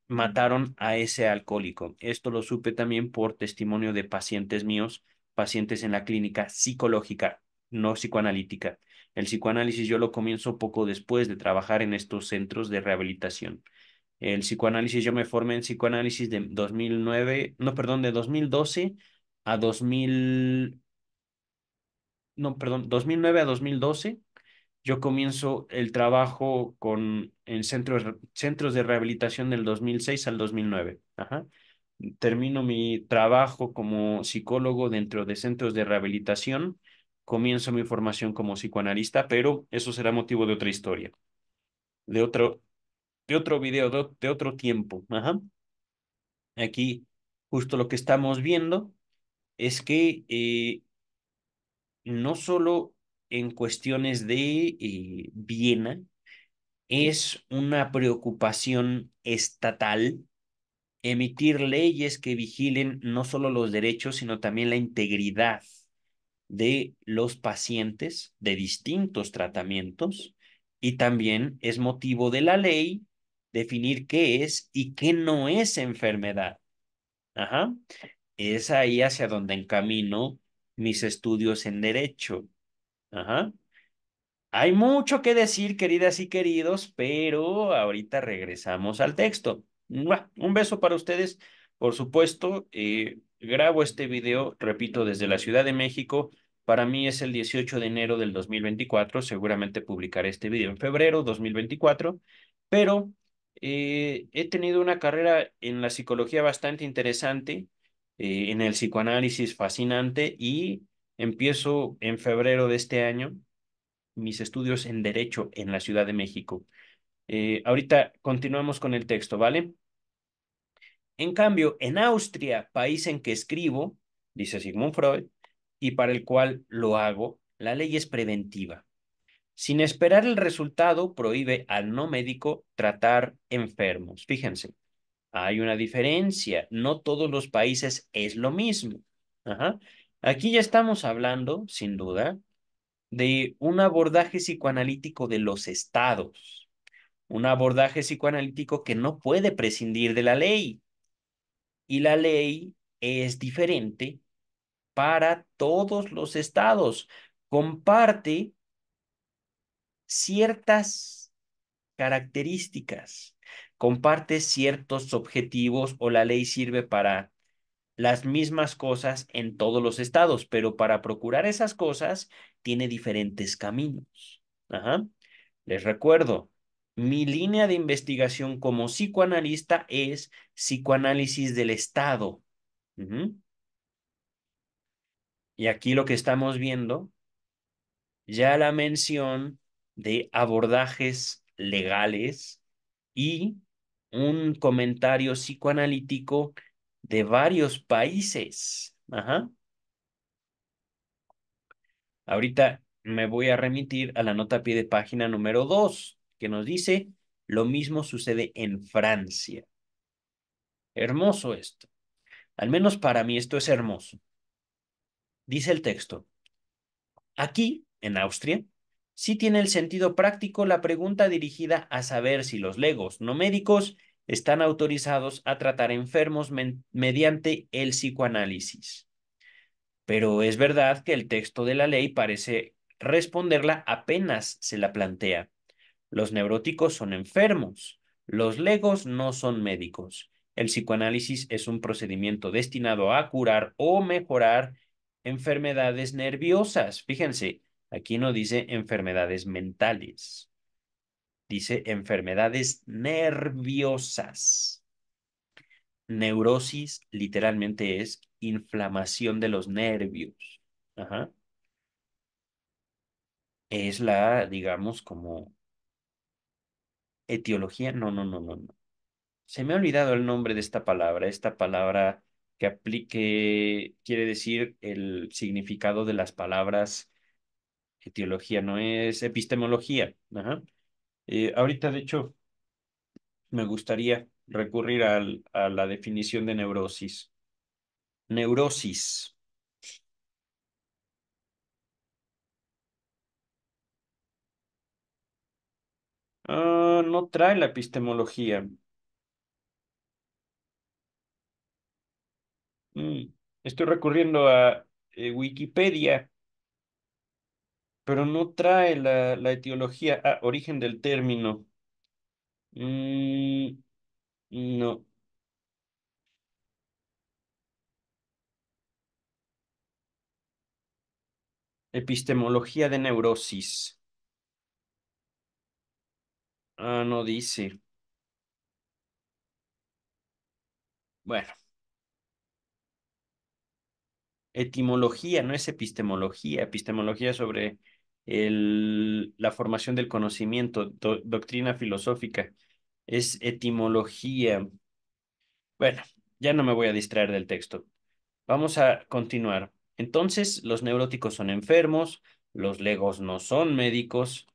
Mataron a ese alcohólico. Esto lo supe también por testimonio de pacientes míos, pacientes en la clínica psicológica, no psicoanalítica. El psicoanálisis yo lo comienzo poco después de trabajar en estos centros de rehabilitación. El psicoanálisis, yo me formé en psicoanálisis de 2009, no, perdón, de 2012 a 2000, no, perdón, 2009 a 2012. Yo comienzo el trabajo en centros de rehabilitación del 2006 al 2009. Ajá. Termino mi trabajo como psicólogo dentro de centros de rehabilitación. Comienzo mi formación como psicoanalista, pero eso será motivo de otra historia, de otro, de otro video, de otro tiempo. Ajá. Aquí, justo lo que estamos viendo es que no solo en cuestiones de Viena, es una preocupación estatal emitir leyes que vigilen no solo los derechos, sino también la integridad de los pacientes de distintos tratamientos. Y también es motivo de la ley definir qué es y qué no es enfermedad. Ajá. Es ahí hacia donde encamino mis estudios en derecho. Ajá. Hay mucho que decir, queridas y queridos, pero ahorita regresamos al texto. ¡Mua! Un beso para ustedes. Por supuesto, grabo este video, repito, desde la Ciudad de México. Para mí es el 18 de enero del 2024. Seguramente publicaré este video en febrero 2024. Pero he tenido una carrera en la psicología bastante interesante, en el psicoanálisis fascinante y empiezo en febrero de este año mis estudios en Derecho en la Ciudad de México. Ahorita continuamos con el texto, ¿vale? En cambio, en Austria, país en que escribo, dice Sigmund Freud, y para el cual lo hago, la ley es preventiva. Sin esperar el resultado, prohíbe al no médico tratar enfermos. Fíjense, hay una diferencia. No todos los países es lo mismo. Ajá. Aquí ya estamos hablando, sin duda, de un abordaje psicoanalítico de los estados, un abordaje psicoanalítico que no puede prescindir de la ley. Y la ley es diferente para todos los estados. Comparte ciertas características, comparte ciertos objetivos o la ley sirve para las mismas cosas en todos los estados, pero para procurar esas cosas tiene diferentes caminos. Ajá. Les recuerdo, mi línea de investigación como psicoanalista es psicoanálisis del Estado. Ujú. Y aquí lo que estamos viendo, ya la mención de abordajes legales y un comentario psicoanalítico de varios países. Ajá. Ahorita me voy a remitir a la nota a pie de página número 2, que nos dice, lo mismo sucede en Francia. Hermoso esto. Al menos para mí esto es hermoso. Dice el texto, aquí, en Austria, sí tiene el sentido práctico la pregunta dirigida a saber si los legos no médicos están autorizados a tratar enfermos mediante el psicoanálisis. Pero es verdad que el texto de la ley parece responderla apenas se la plantea. Los neuróticos son enfermos. Los legos no son médicos. El psicoanálisis es un procedimiento destinado a curar o mejorar enfermedades nerviosas. Fíjense, Aquí no dice enfermedades mentales, dice enfermedades nerviosas. Neurosis literalmente es inflamación de los nervios. Ajá. Es la, digamos, como etiología. No, no, no, no, no. Se me ha olvidado el nombre de esta palabra. Esta palabra que aplique quiere decir el significado de las palabras. Etiología no es epistemología. Ajá. Ahorita, de hecho, me gustaría recurrir a la definición de neurosis. Neurosis. No trae la epistemología. Mm, Estoy recurriendo a Wikipedia, pero no trae la etiología. Origen del término. Mm, no. Epistemología de neurosis. No dice. Bueno, etimología no es epistemología. Epistemología sobre la formación del conocimiento, doctrina filosófica. Es etimología. Bueno, ya no me voy a distraer del texto. Vamos a continuar. Entonces, los neuróticos son enfermos, los legos no son médicos,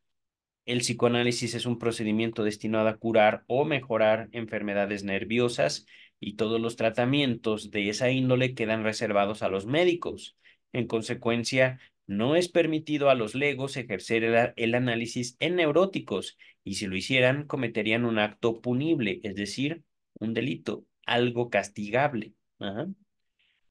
el psicoanálisis es un procedimiento destinado a curar o mejorar enfermedades nerviosas y todos los tratamientos de esa índole quedan reservados a los médicos. En consecuencia, no es permitido a los legos ejercer el análisis en neuróticos y si lo hicieran, cometerían un acto punible, es decir, un delito, algo castigable. Ajá.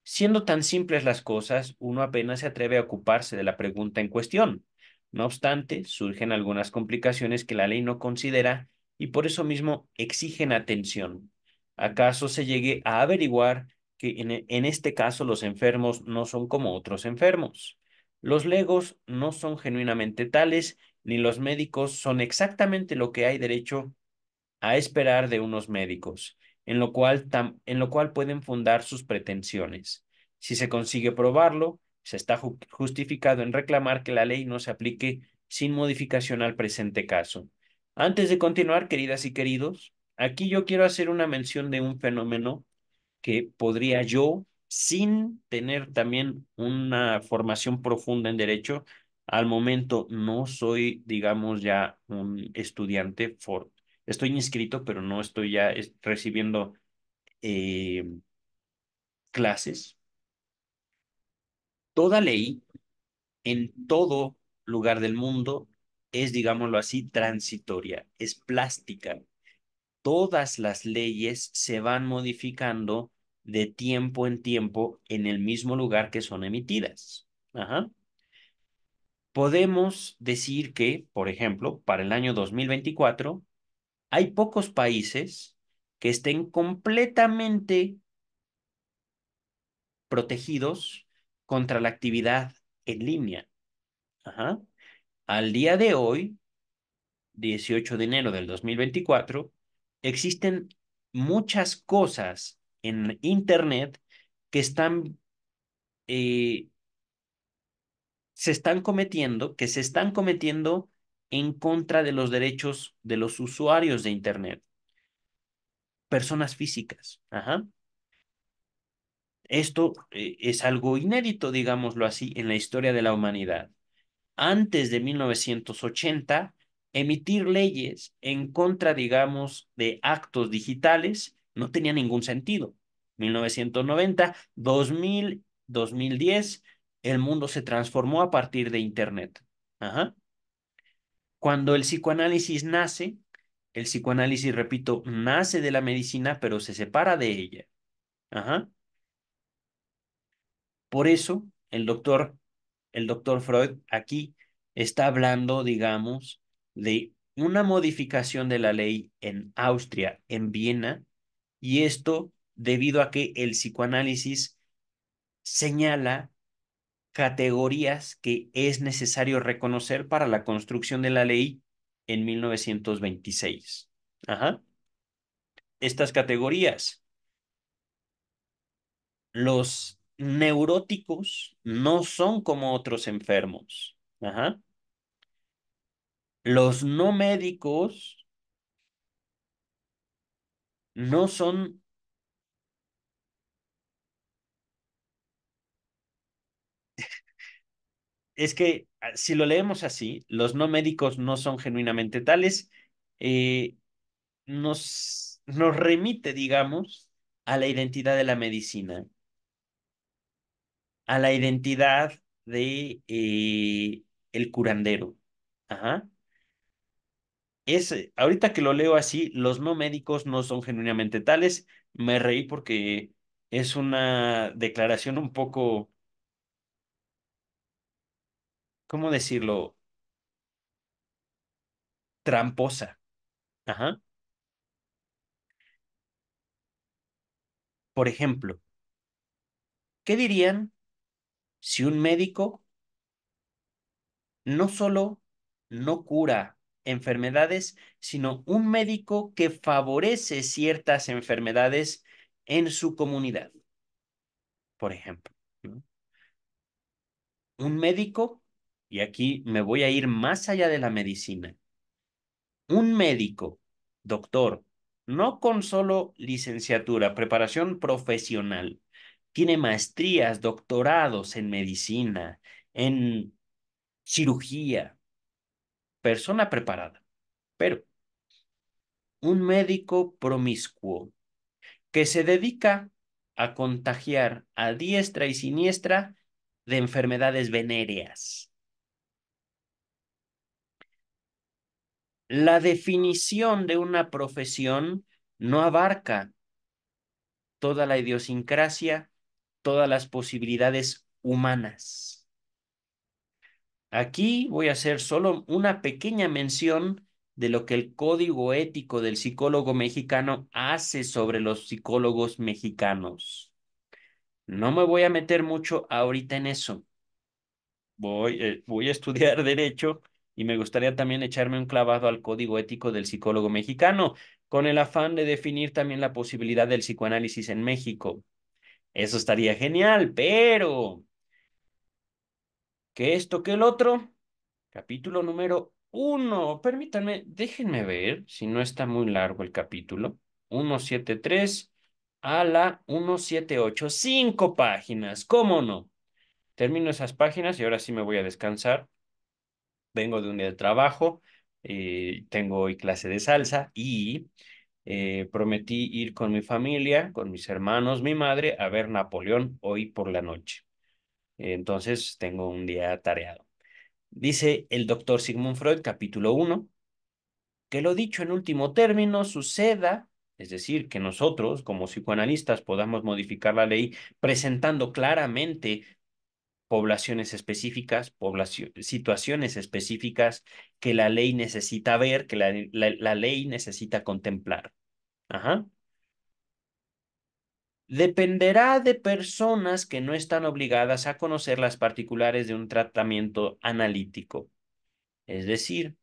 Siendo tan simples las cosas, uno apenas se atreve a ocuparse de la pregunta en cuestión. No obstante, surgen algunas complicaciones que la ley no considera y por eso mismo exigen atención. ¿Acaso se llegue a averiguar que en este caso los enfermos no son como otros enfermos? Los legos no son genuinamente tales, ni los médicos son exactamente lo que hay derecho a esperar de unos médicos, en lo cual pueden fundar sus pretensiones. Si se consigue probarlo, se está justificado en reclamar que la ley no se aplique sin modificación al presente caso. Antes de continuar, queridas y queridos, aquí yo quiero hacer una mención de un fenómeno que podría yo, sin tener también una formación profunda en derecho, al momento no soy, digamos, ya un estudiante, estoy inscrito, pero no estoy ya recibiendo eh, clases. Toda ley en todo lugar del mundo es, digámoslo así, transitoria, es plástica. Todas las leyes se van modificando de tiempo en tiempo en el mismo lugar que son emitidas. Ajá. Podemos decir que, por ejemplo, para el año 2024, hay pocos países que estén completamente protegidos contra la actividad en línea. Ajá. Al día de hoy, 18 de enero del 2024, existen muchas cosas en Internet que eh, que se están cometiendo en contra de los derechos de los usuarios de Internet, personas físicas. Ajá. Esto es algo inédito, digámoslo así, en la historia de la humanidad. Antes de 1980, emitir leyes en contra, digamos, de actos digitales no tenía ningún sentido. 1990, 2000, 2010, el mundo se transformó a partir de Internet. Ajá. Cuando el psicoanálisis nace, el psicoanálisis, repito, nace de la medicina, pero se separa de ella. Ajá. Por eso, el doctor Freud aquí está hablando, digamos, de una modificación de la ley en Austria, en Viena, y esto debido a que el psicoanálisis señala categorías que es necesario reconocer para la construcción de la ley en 1926. Ajá. Estas categorías, los neuróticos no son como otros enfermos. Ajá. Los no médicos no son, es que si lo leemos así, los no médicos no son genuinamente tales, eh, nos remite, digamos, a la identidad de la medicina, a la identidad de el curandero. Ajá. Ahorita que lo leo así, los no médicos no son genuinamente tales. Me reí porque es una declaración un poco, ¿cómo decirlo? Tramposa. Ajá. Por ejemplo, ¿qué dirían si un médico no solo no cura enfermedades, sino un médico que favorece ciertas enfermedades en su comunidad? Por ejemplo, ¿no? Un médico, y aquí me voy a ir más allá de la medicina, un médico, doctor, no con solo licenciatura, preparación profesional, tiene maestrías, doctorados en medicina, en cirugía, persona preparada, pero un médico promiscuo que se dedica a contagiar a diestra y siniestra de enfermedades venéreas. La definición de una profesión no abarca toda la idiosincrasia, todas las posibilidades humanas. Aquí voy a hacer solo una pequeña mención de lo que el código ético del psicólogo mexicano hace sobre los psicólogos mexicanos. No me voy a meter mucho ahorita en eso. Voy a estudiar derecho y me gustaría también echarme un clavado al código ético del psicólogo mexicano, con el afán de definir también la posibilidad del psicoanálisis en México. Eso estaría genial, pero que esto, que el otro, capítulo número uno. Permítanme, déjenme ver si no está muy largo el capítulo. 173 a la 178. 5 páginas, ¿cómo no? Termino esas páginas y ahora sí me voy a descansar. Vengo de un día de trabajo, tengo hoy clase de salsa y prometí ir con mi familia, con mis hermanos, mi madre, a ver Napoleón hoy por la noche. Entonces tengo un día tareado. Dice el doctor Sigmund Freud, capítulo uno, que lo dicho en último término suceda, es decir, que nosotros como psicoanalistas podamos modificar la ley presentando claramente poblaciones específicas, situaciones específicas que la ley necesita ver, que la ley necesita contemplar. Ajá. Dependerá de personas que no están obligadas a conocer las particulares de un tratamiento analítico, es decir,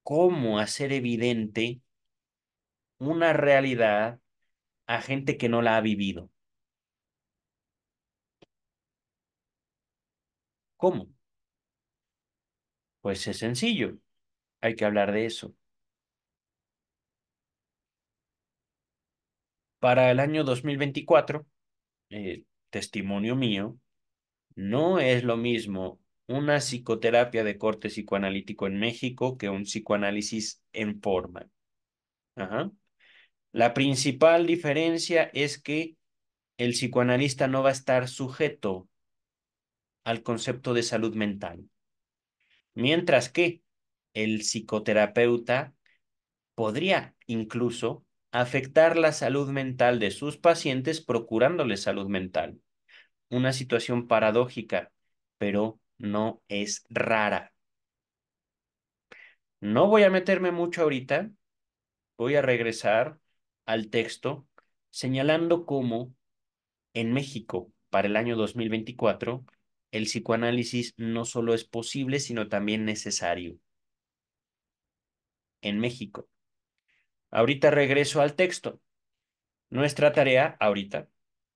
cómo hacer evidente una realidad a gente que no la ha vivido. ¿Cómo? Pues es sencillo, hay que hablar de eso. Para el año 2024, testimonio mío, no es lo mismo una psicoterapia de corte psicoanalítico en México que un psicoanálisis en forma. Ajá. La principal diferencia es que el psicoanalista no va a estar sujeto al concepto de salud mental, mientras que el psicoterapeuta podría incluso afectar la salud mental de sus pacientes procurándoles salud mental. Una situación paradójica, pero no es rara. No voy a meterme mucho ahorita, voy a regresar al texto señalando cómo en México, para el año 2024, el psicoanálisis no solo es posible, sino también necesario en México. Ahorita regreso al texto. Nuestra tarea, ahorita,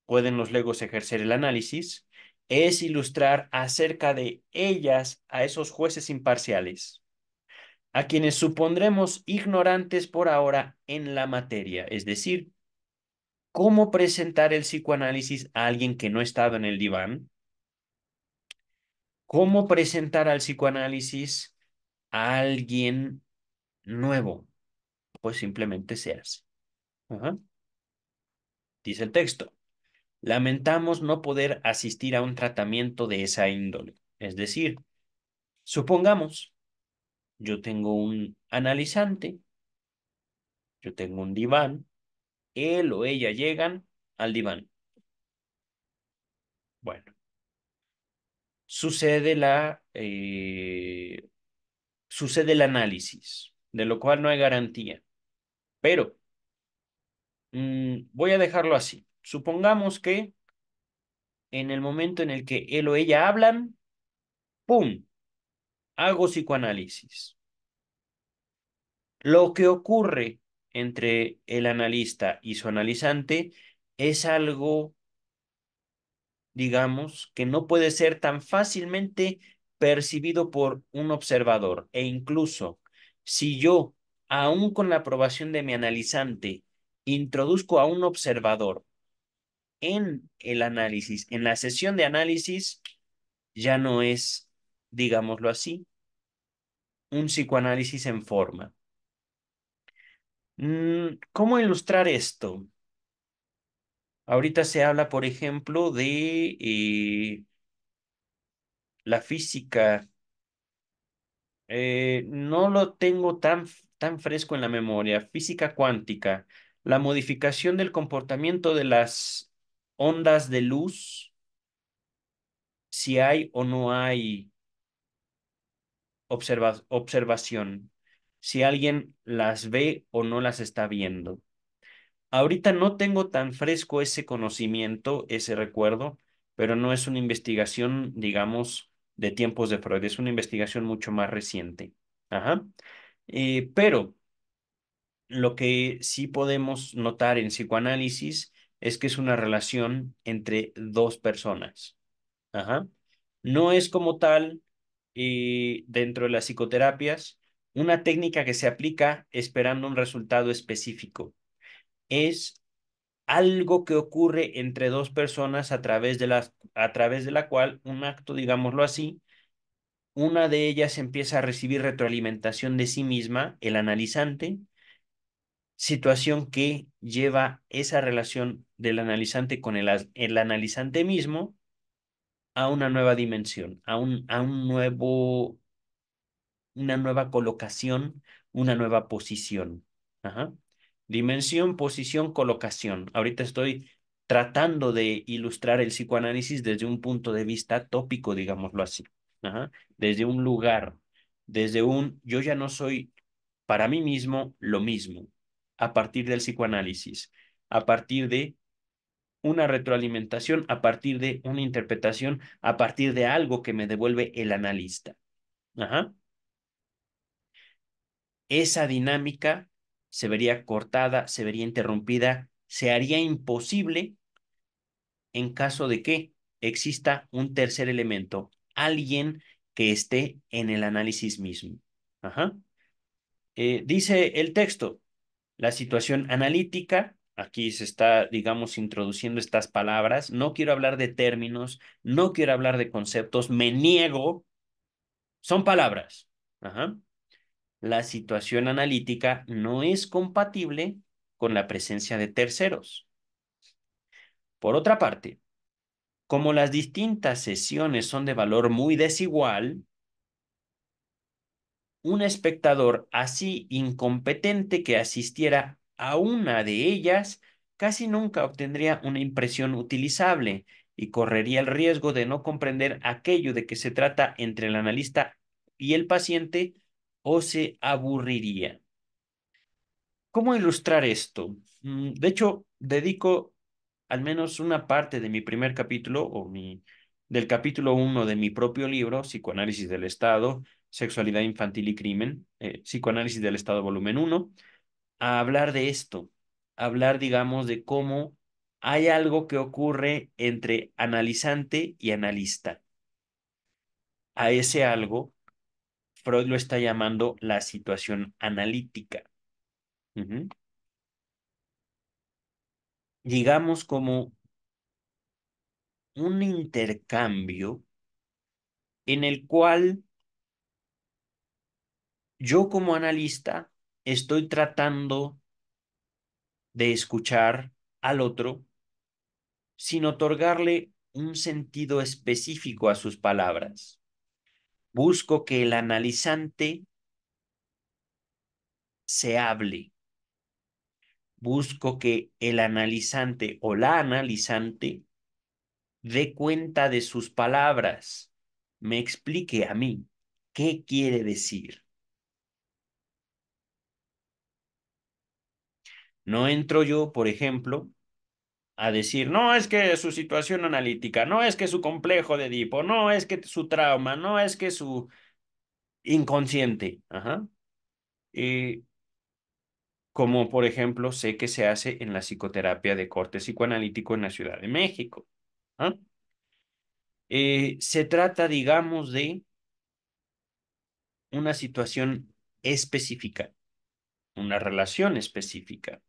pueden los legos ejercer el análisis, es ilustrar acerca de ellas a esos jueces imparciales, a quienes supondremos ignorantes por ahora en la materia, es decir, cómo presentar el psicoanálisis a alguien que no ha estado en el diván, cómo presentar al psicoanálisis a alguien nuevo, pues simplemente se hace. Ajá. Dice el texto. Lamentamos no poder asistir a un tratamiento de esa índole. Es decir, supongamos, yo tengo un analizante, yo tengo un diván, él o ella llegan al diván. Bueno, sucede sucede el análisis, de lo cual no hay garantía. Pero voy a dejarlo así. Supongamos que en el momento en el que él o ella hablan, ¡pum! Hago psicoanálisis. Lo que ocurre entre el analista y su analizante es algo, digamos, que no puede ser tan fácilmente percibido por un observador. E incluso si yo, aún con la aprobación de mi analizante, introduzco a un observador en el análisis, en la sesión de análisis, ya no es, digámoslo así, un psicoanálisis en forma. ¿Cómo ilustrar esto? Ahorita se habla, por ejemplo, de la física. No lo tengo tan fresco en la memoria. Física cuántica. La modificación del comportamiento de las ondas de luz, si hay o no hay observación. Si alguien las ve o no las está viendo. Ahorita no tengo tan fresco ese conocimiento, ese recuerdo, pero no es una investigación, digamos, de tiempos de Freud, es una investigación mucho más reciente. Ajá. Pero lo que sí podemos notar en psicoanálisis es que es una relación entre dos personas. Ajá. No es como tal, dentro de las psicoterapias, una técnica que se aplica esperando un resultado específico. Es algo que ocurre entre dos personas a través de la cual un acto, digámoslo así, una de ellas empieza a recibir retroalimentación de sí misma, el analizante, situación que lleva esa relación del analizante con el analizante mismo a una nueva dimensión, a un nuevo, una nueva colocación, una nueva posición. Ajá. Dimensión, posición, colocación. Ahorita estoy tratando de ilustrar el psicoanálisis desde un punto de vista tópico, digámoslo así. Ajá. Desde un lugar, desde un yo ya no soy para mí mismo lo mismo, a partir del psicoanálisis, a partir de una retroalimentación, a partir de una interpretación, a partir de algo que me devuelve el analista. Ajá. Esa dinámica se vería cortada, se vería interrumpida, se haría imposible en caso de que exista un tercer elemento, alguien que esté en el análisis mismo. Ajá. Dice el texto, la situación analítica, aquí se está, digamos, introduciendo estas palabras, no quiero hablar de términos, no quiero hablar de conceptos, me niego, son palabras. Ajá. La situación analítica no es compatible con la presencia de terceros. Por otra parte, como las distintas sesiones son de valor muy desigual, un espectador así incompetente que asistiera a una de ellas casi nunca obtendría una impresión utilizable y correría el riesgo de no comprender aquello de que se trata entre el analista y el paciente o se aburriría. ¿Cómo ilustrar esto? De hecho, dedico al menos una parte de mi primer capítulo o del capítulo 1 de mi propio libro, Psicoanálisis del Estado, Sexualidad Infantil y Crimen, Psicoanálisis del Estado, volumen 1, a hablar de esto, hablar, digamos, de cómo hay algo que ocurre entre analizante y analista. A ese algo, Freud lo está llamando la situación analítica. Ujú. Digamos como un intercambio en el cual yo como analista estoy tratando de escuchar al otro sin otorgarle un sentido específico a sus palabras. Busco que el analizante se hable. Busco que el analizante o la analizante dé cuenta de sus palabras, me explique a mí qué quiere decir. No entro yo, por ejemplo, a decir, no es que su situación analítica, no es que su complejo de Edipo, no es que su trauma, no es que su inconsciente. Ajá. Eh, Como por ejemplo sé que se hace en la psicoterapia de corte psicoanalítico en la Ciudad de México. ¿Ah? Se trata, digamos, de una situación específica, una relación específica,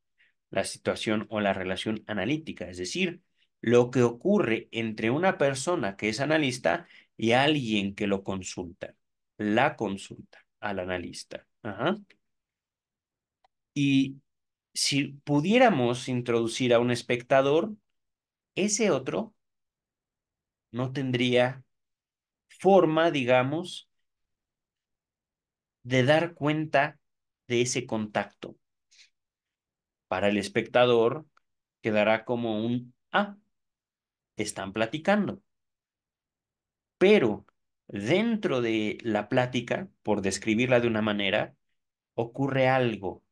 la situación o la relación analítica, es decir, lo que ocurre entre una persona que es analista y alguien que lo consulta, la consulta al analista. Ajá. Y si pudiéramos introducir a un espectador, ese otro no tendría forma, digamos, de dar cuenta de ese contacto. Para el espectador quedará como un, están platicando. Pero dentro de la plática, por describirla de una manera, ocurre algo.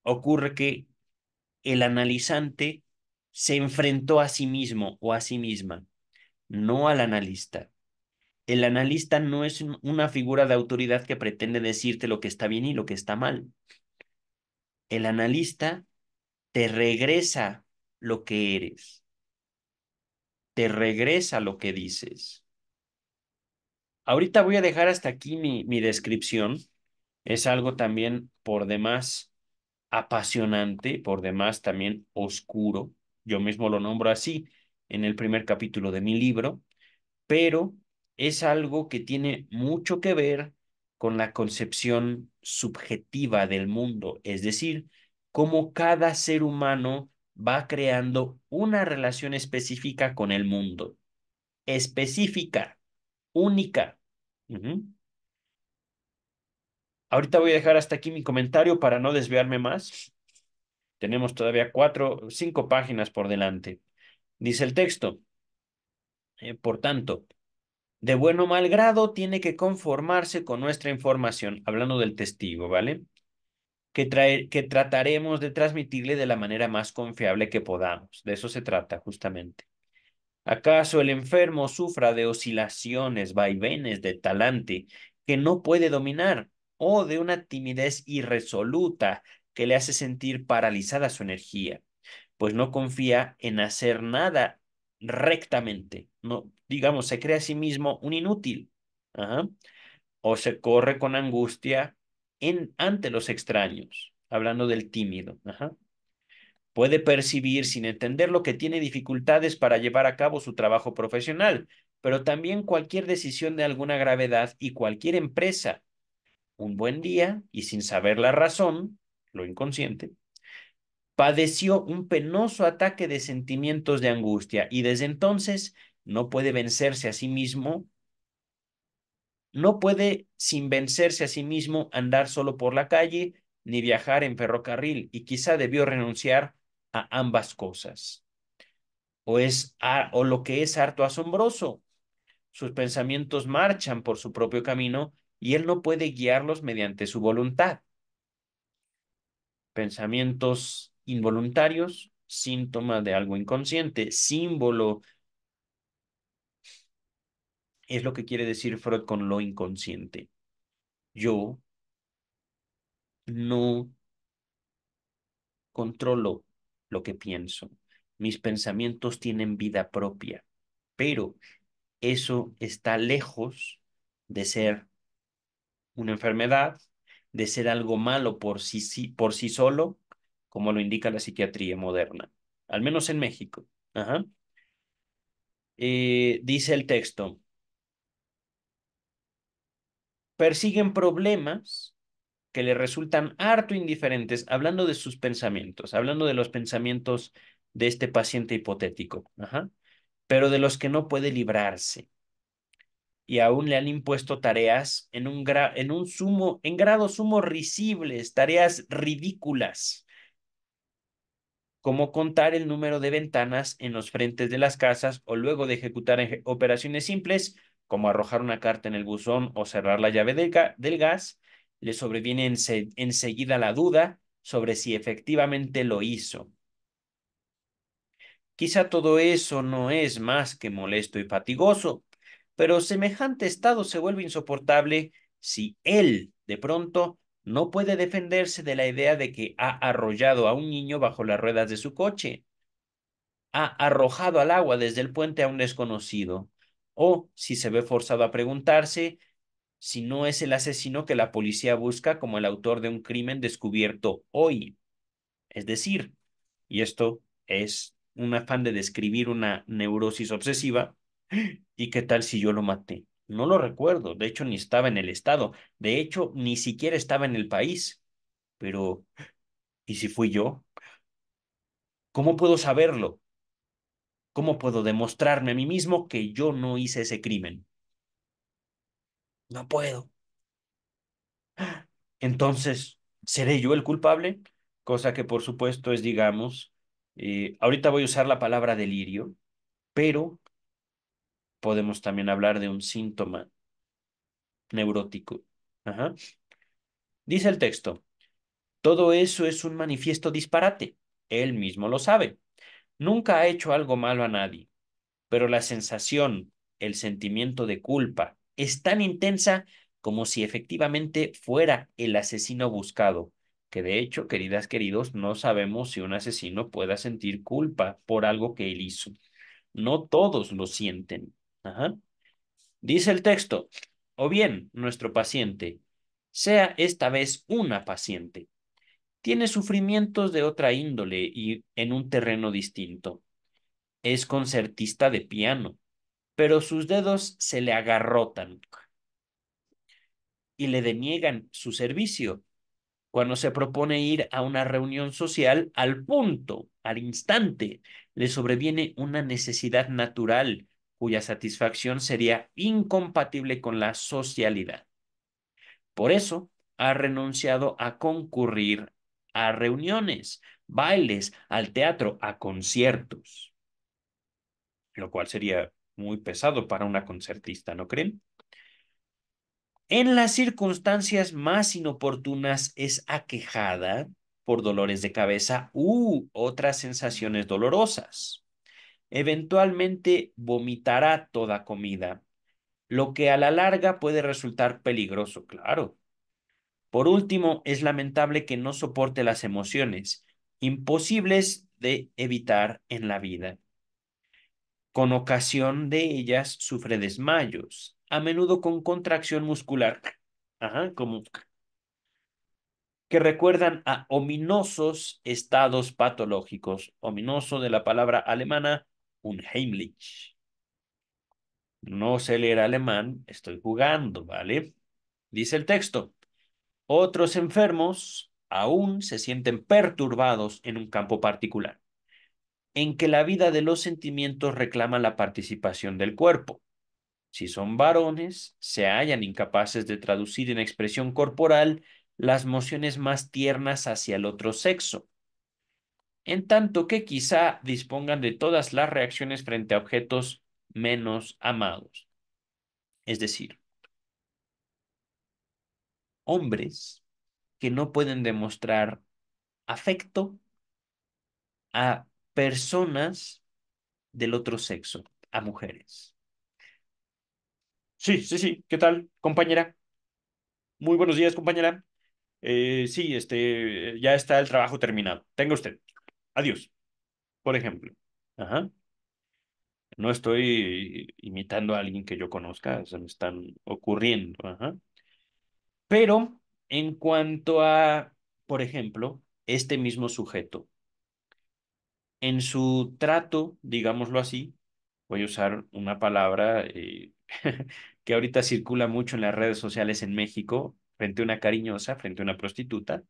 Ocurre que el analizante se enfrentó a sí mismo o a sí misma, no al analista. El analista no es una figura de autoridad que pretende decirte lo que está bien y lo que está mal. El analista te regresa lo que eres, te regresa lo que dices. Ahorita voy a dejar hasta aquí mi descripción. Es algo también por demás apasionante, por demás también oscuro. Yo mismo lo nombro así en el primer capítulo de mi libro, pero es algo que tiene mucho que ver con la concepción subjetiva del mundo, es decir, cómo cada ser humano va creando una relación específica con el mundo, específica, única. Ujú. Ahorita voy a dejar hasta aquí mi comentario para no desviarme más. Tenemos todavía 5 páginas por delante. Dice el texto, por tanto, de buen o mal grado tiene que conformarse con nuestra información, hablando del testigo, ¿vale? Que trataremos de transmitirle de la manera más confiable que podamos. De eso se trata justamente. ¿Acaso el enfermo sufra de oscilaciones, vaivenes de talante que no puede dominar o de una timidez irresoluta que le hace sentir paralizada su energía? Pues no confía en hacer nada rectamente. No, digamos, se cree a sí mismo un inútil. Ajá. O se corre con angustia ante los extraños, hablando del tímido. Ajá. Puede percibir sin entenderlo que tiene dificultades para llevar a cabo su trabajo profesional, pero también cualquier decisión de alguna gravedad y cualquier empresa. Un buen día, y sin saber la razón, lo inconsciente, padeció un penoso ataque de sentimientos de angustia y desde entonces no puede vencerse a sí mismo, no puede sin vencerse a sí mismo andar solo por la calle ni viajar en ferrocarril y quizá debió renunciar a ambas cosas. O lo que es harto asombroso, sus pensamientos marchan por su propio camino y él no puede guiarlos mediante su voluntad. Pensamientos involuntarios, síntoma de algo inconsciente, símbolo Es lo que quiere decir Freud con lo inconsciente. Yo no controlo lo que pienso. Mis pensamientos tienen vida propia, pero eso está lejos de ser una enfermedad, de ser algo malo por sí solo, como lo indica la psiquiatría moderna, al menos en México. Ajá. Dice el texto, persiguen problemas que le resultan harto indiferentes, hablando de sus pensamientos, hablando de los pensamientos de este paciente hipotético, ajá, pero de los que no puede librarse. Y aún le han impuesto tareas en grado sumo risibles, tareas ridículas, como contar el número de ventanas en los frentes de las casas o luego de ejecutar operaciones simples, como arrojar una carta en el buzón o cerrar la llave del gas, le sobreviene enseguida la duda sobre si efectivamente lo hizo. Quizá todo eso no es más que molesto y fatigoso, pero semejante estado se vuelve insoportable si él, de pronto, no puede defenderse de la idea de que ha arrollado a un niño bajo las ruedas de su coche, ha arrojado al agua desde el puente a un desconocido, o si se ve forzado a preguntarse si no es el asesino que la policía busca como el autor de un crimen descubierto hoy. Es decir, y esto es un afán de describir una neurosis obsesiva, ¿y qué tal si yo lo maté? No lo recuerdo, de hecho ni estaba en el estado, de hecho ni siquiera estaba en el país, pero ¿y si fui yo? ¿Cómo puedo saberlo? ¿Cómo puedo demostrarme a mí mismo que yo no hice ese crimen? No puedo. Entonces, ¿seré yo el culpable? Cosa que por supuesto es, digamos, ahorita voy a usar la palabra delirio, pero podemos también hablar de un síntoma neurótico. Ajá. Dice el texto, todo eso es un manifiesto disparate. Él mismo lo sabe. Nunca ha hecho algo malo a nadie, pero la sensación, el sentimiento de culpa es tan intensa como si efectivamente fuera el asesino buscado, que de hecho, queridas, queridos, no sabemos si un asesino pueda sentir culpa por algo que él hizo. No todos lo sienten. Ajá. Dice el texto, o bien nuestro paciente, sea esta vez una paciente, tiene sufrimientos de otra índole y en un terreno distinto. Es concertista de piano, pero sus dedos se le agarrotan y le deniegan su servicio cuando se propone ir a una reunión social al punto, al instante, le sobreviene una necesidad natural cuya satisfacción sería incompatible con la socialidad. Por eso ha renunciado a concurrir a reuniones, bailes, al teatro, a conciertos, lo cual sería muy pesado para una concertista, ¿no creen? En las circunstancias más inoportunas es aquejada por dolores de cabeza u otras sensaciones dolorosas. Eventualmente vomitará toda comida, lo que a la larga puede resultar peligroso, claro. Por último, es lamentable que no soporte las emociones, imposibles de evitar en la vida. Con ocasión de ellas sufre desmayos, a menudo con contracción muscular, ajá, como que recuerdan a ominosos estados patológicos. Ominoso de la palabra alemana Unheimlich. No sé leer alemán, estoy jugando, ¿vale? Dice el texto. Otros enfermos aún se sienten perturbados en un campo particular, en que la vida de los sentimientos reclama la participación del cuerpo. Si son varones, se hallan incapaces de traducir en expresión corporal las mociones más tiernas hacia el otro sexo, en tanto que quizá dispongan de todas las reacciones frente a objetos menos amados. Es decir, hombres que no pueden demostrar afecto a personas del otro sexo, a mujeres. Sí, sí, sí. ¿Qué tal, compañera? Muy buenos días, compañera. Sí, ya está el trabajo terminado. Tenga usted. Adiós, por ejemplo. Ajá. No estoy imitando a alguien que yo conozca, se me están ocurriendo. Ajá. Pero en cuanto a, por ejemplo, este mismo sujeto, en su trato, digámoslo así, voy a usar una palabra que ahorita circula mucho en las redes sociales en México, frente a una cariñosa, frente a una prostituta,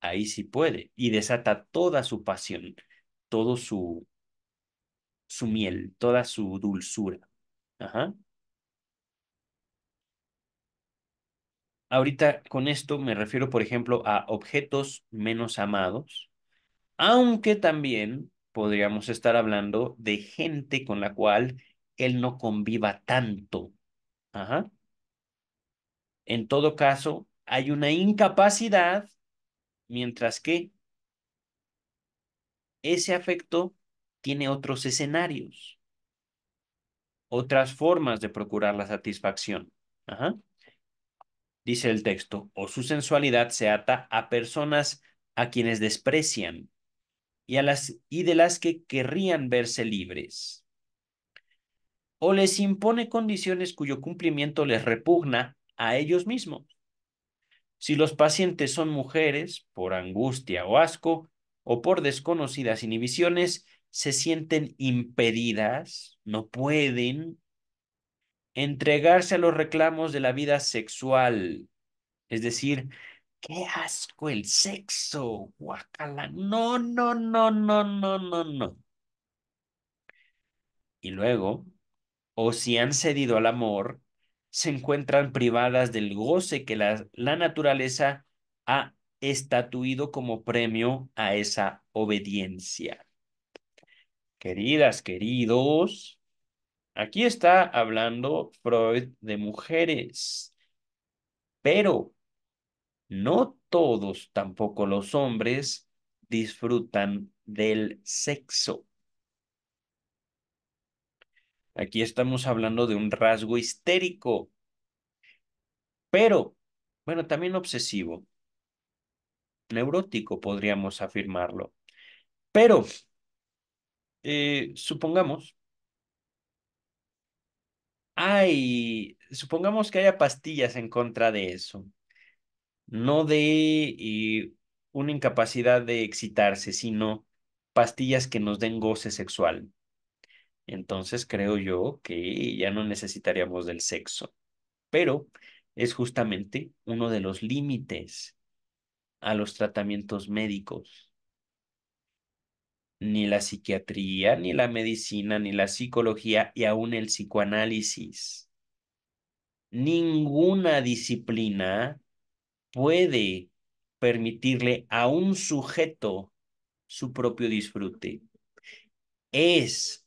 ahí sí puede y desata toda su pasión, todo su miel, toda su dulzura. Ajá. Ahorita con esto me refiero, por ejemplo, a objetos menos amados, aunque también podríamos estar hablando de gente con la cual él no conviva tanto. Ajá. En todo caso, hay una incapacidad, mientras que ese afecto tiene otros escenarios, otras formas de procurar la satisfacción. Ajá. Dice el texto, o su sensualidad se ata a personas a quienes desprecian y de las que querrían verse libres, o les impone condiciones cuyo cumplimiento les repugna a ellos mismos. Si los pacientes son mujeres, por angustia o asco, o por desconocidas inhibiciones, se sienten impedidas, no pueden entregarse a los reclamos de la vida sexual. Es decir, qué asco el sexo, guácala. No, no, no, no, no, no, no. Y luego, o si han cedido al amor, se encuentran privadas del goce que la naturaleza ha estatuido como premio a esa obediencia. Queridas, queridos, aquí está hablando Freud de mujeres, pero no todos, tampoco los hombres, disfrutan del sexo. Aquí estamos hablando de un rasgo histérico, pero, bueno, también obsesivo, neurótico, podríamos afirmarlo. Pero, supongamos, supongamos que haya pastillas en contra de eso, no de una incapacidad de excitarse, sino pastillas que nos den goce sexual. Entonces creo yo que ya no necesitaríamos del sexo, pero es justamente uno de los límites a los tratamientos médicos. Ni la psiquiatría, ni la medicina, ni la psicología y aún el psicoanálisis. Ninguna disciplina puede permitirle a un sujeto su propio disfrute. Es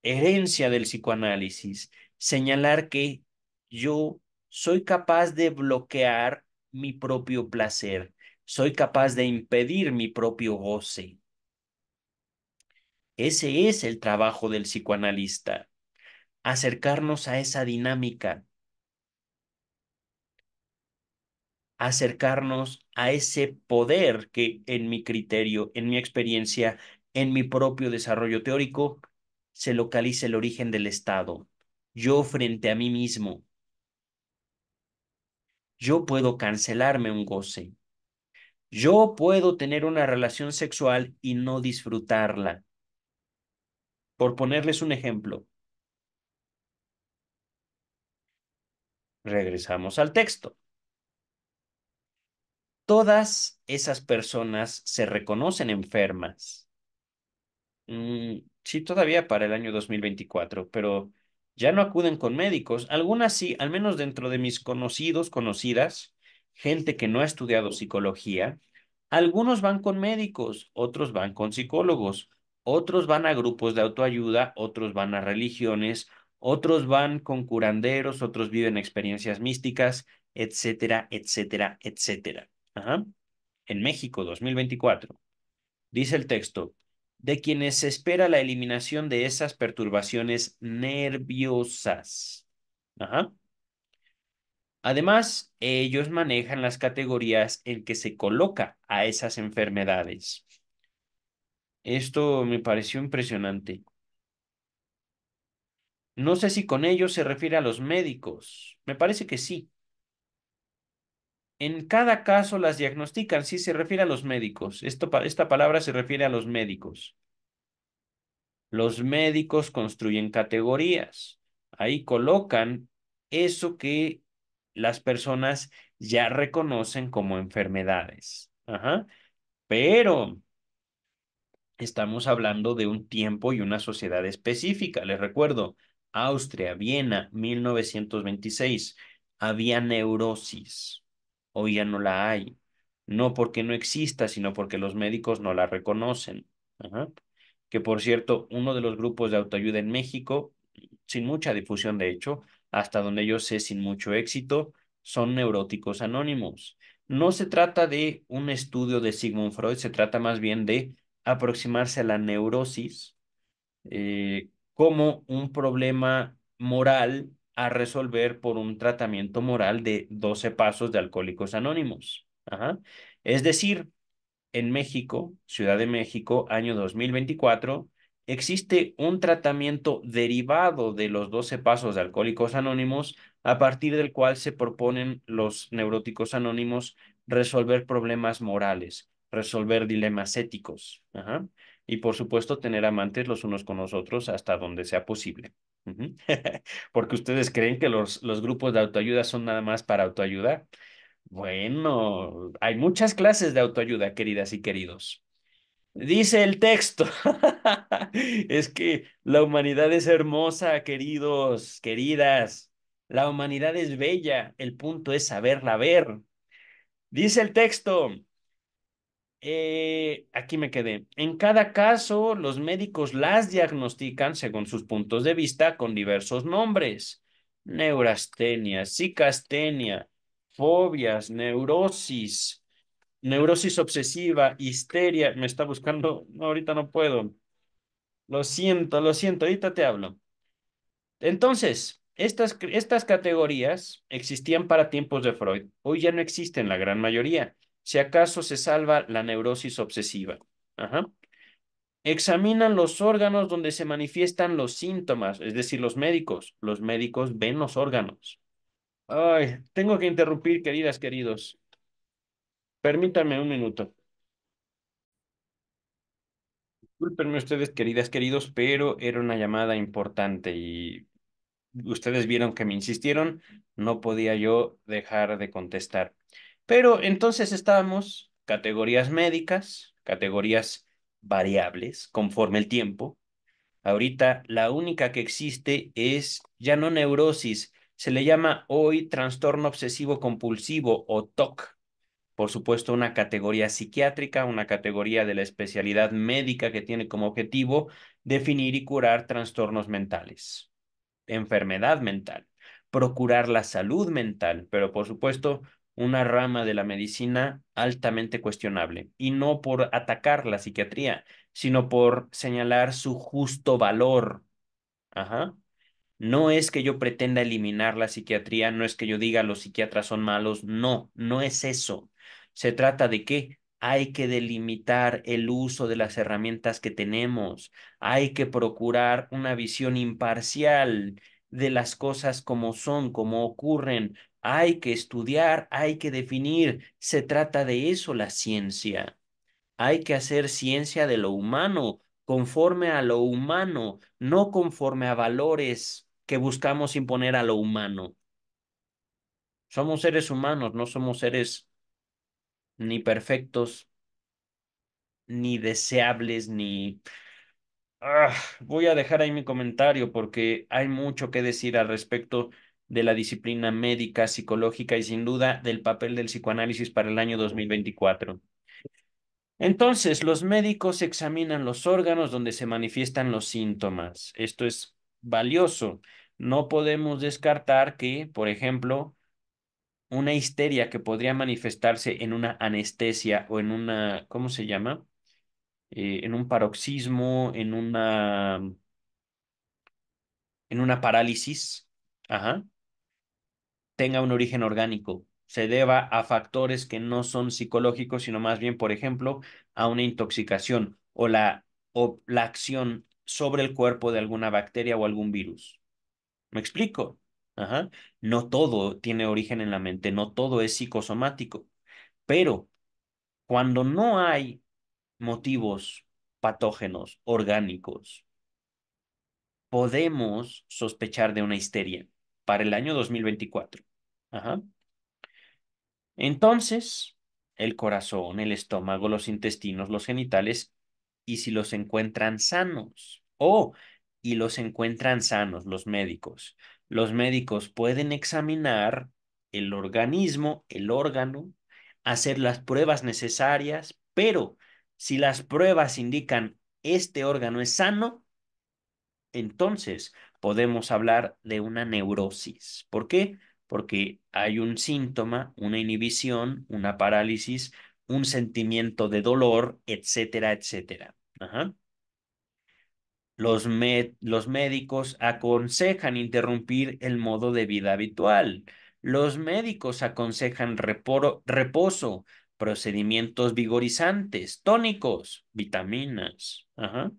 herencia del psicoanálisis señalar que yo soy capaz de bloquear mi propio placer, soy capaz de impedir mi propio goce. Ese es el trabajo del psicoanalista, acercarnos a esa dinámica, acercarnos a ese poder que en mi criterio, en mi experiencia, en mi propio desarrollo teórico, se localiza el origen del Estado. Yo frente a mí mismo, yo puedo cancelarme un goce. Yo puedo tener una relación sexual y no disfrutarla. Por ponerles un ejemplo, regresamos al texto. Todas esas personas se reconocen enfermas. Sí, todavía para el año 2024, pero ya no acuden con médicos. Algunas sí, al menos dentro de mis conocidos, conocidas, gente que no ha estudiado psicología. Algunos van con médicos, otros van con psicólogos, otros van a grupos de autoayuda, otros van a religiones, otros van con curanderos, otros viven experiencias místicas, etcétera, etcétera, etcétera. Ajá. En México, 2024. Dice el texto, de quienes se espera la eliminación de esas perturbaciones nerviosas. Ajá. Además, ellos manejan las categorías en que se coloca a esas enfermedades. Esto me pareció impresionante. No sé si con ellos se refiere a los médicos. Me parece que sí. En cada caso las diagnostican, sí se refiere a los médicos. Esta palabra se refiere a los médicos. Los médicos construyen categorías. Ahí colocan eso que las personas ya reconocen como enfermedades. Ajá. Pero estamos hablando de un tiempo y una sociedad específica. Les recuerdo, Austria, Viena, 1926. Había neurosis. Hoy ya no la hay. No porque no exista, sino porque los médicos no la reconocen. Ajá. Que por cierto, uno de los grupos de autoayuda en México, sin mucha difusión de hecho, hasta donde yo sé, sin mucho éxito, son neuróticos anónimos. No se trata de un estudio de Sigmund Freud, se trata más bien de aproximarse a la neurosis como un problema moral a resolver por un tratamiento moral de 12 pasos de Alcohólicos Anónimos. Ajá. Es decir, en México, Ciudad de México, año 2024, existe un tratamiento derivado de los 12 pasos de Alcohólicos Anónimos, a partir del cual se proponen los neuróticos anónimos resolver problemas morales, resolver dilemas éticos, ajá. Y por supuesto tener amantes los unos con los otros hasta donde sea posible. Ujú. Porque ustedes creen que los grupos de autoayuda son nada más para autoayuda. Bueno, hay muchas clases de autoayuda, queridas y queridos. Dice el texto. Es que la humanidad es hermosa, queridos, queridas. La humanidad es bella. El punto es saberla ver. Dice el texto. Aquí me quedé. En cada caso, los médicos las diagnostican según sus puntos de vista con diversos nombres. Neurastenia, psicastenia, fobias, neurosis. Neurosis obsesiva, histeria, me está buscando, no, ahorita no puedo. Lo siento, ahorita te hablo. Entonces, estas categorías existían para tiempos de Freud. Hoy ya no existen la gran mayoría. Si acaso se salva la neurosis obsesiva. Ajá. Examinan los órganos donde se manifiestan los síntomas, es decir, los médicos. Los médicos ven los órganos. Ay, tengo que interrumpir, queridas, queridos. Permítanme un minuto. Discúlpenme ustedes, queridas, queridos, pero era una llamada importante y ustedes vieron que me insistieron, no podía yo dejar de contestar. Pero entonces estábamos categorías médicas, categorías variables conforme el tiempo. Ahorita la única que existe es ya no neurosis, se le llama hoy trastorno obsesivo compulsivo o TOC. Por supuesto, una categoría psiquiátrica, una categoría de la especialidad médica que tiene como objetivo definir y curar trastornos mentales, enfermedad mental, procurar la salud mental, pero por supuesto, una rama de la medicina altamente cuestionable, y no por atacar la psiquiatría, sino por señalar su justo valor. Ajá. No es que yo pretenda eliminar la psiquiatría, no es que yo diga los psiquiatras son malos, no, no es eso. Se trata de que hay que delimitar el uso de las herramientas que tenemos, hay que procurar una visión imparcial de las cosas como son, como ocurren, hay que estudiar, hay que definir. Se trata de eso la ciencia. Hay que hacer ciencia de lo humano, conforme a lo humano, no conforme a valores que buscamos imponer a lo humano. Somos seres humanos, no somos seres ni perfectos, ni deseables, ni... voy a dejar ahí mi comentario porque hay mucho que decir al respecto de la disciplina médica, psicológica y sin duda del papel del psicoanálisis para el año 2024. Entonces, los médicos examinan los órganos donde se manifiestan los síntomas. Esto es valioso. No podemos descartar que, por ejemplo, una histeria que podría manifestarse en una anestesia o en una, ¿cómo se llama? En un paroxismo, en una parálisis. Ajá. tenga un origen orgánico, se deba a factores que no son psicológicos, sino más bien, por ejemplo, a una intoxicación o la acción sobre el cuerpo de alguna bacteria o algún virus. ¿Me explico? Ajá. No todo tiene origen en la mente, no todo es psicosomático, pero cuando no hay motivos patógenos orgánicos, podemos sospechar de una histeria para el año 2024. Ajá. Entonces, el corazón, el estómago, los intestinos, los genitales, y si los encuentran sanos, y los encuentran sanos los médicos pueden examinar el organismo, el órgano, hacer las pruebas necesarias, pero si las pruebas indican este órgano es sano, entonces podemos hablar de una neurosis. ¿Por qué? Porque hay un síntoma, una inhibición, una parálisis, un sentimiento de dolor, etcétera, etcétera. Ajá. Los médicos aconsejan interrumpir el modo de vida habitual. Los médicos aconsejan reposo, procedimientos vigorizantes, tónicos, vitaminas. Ajá.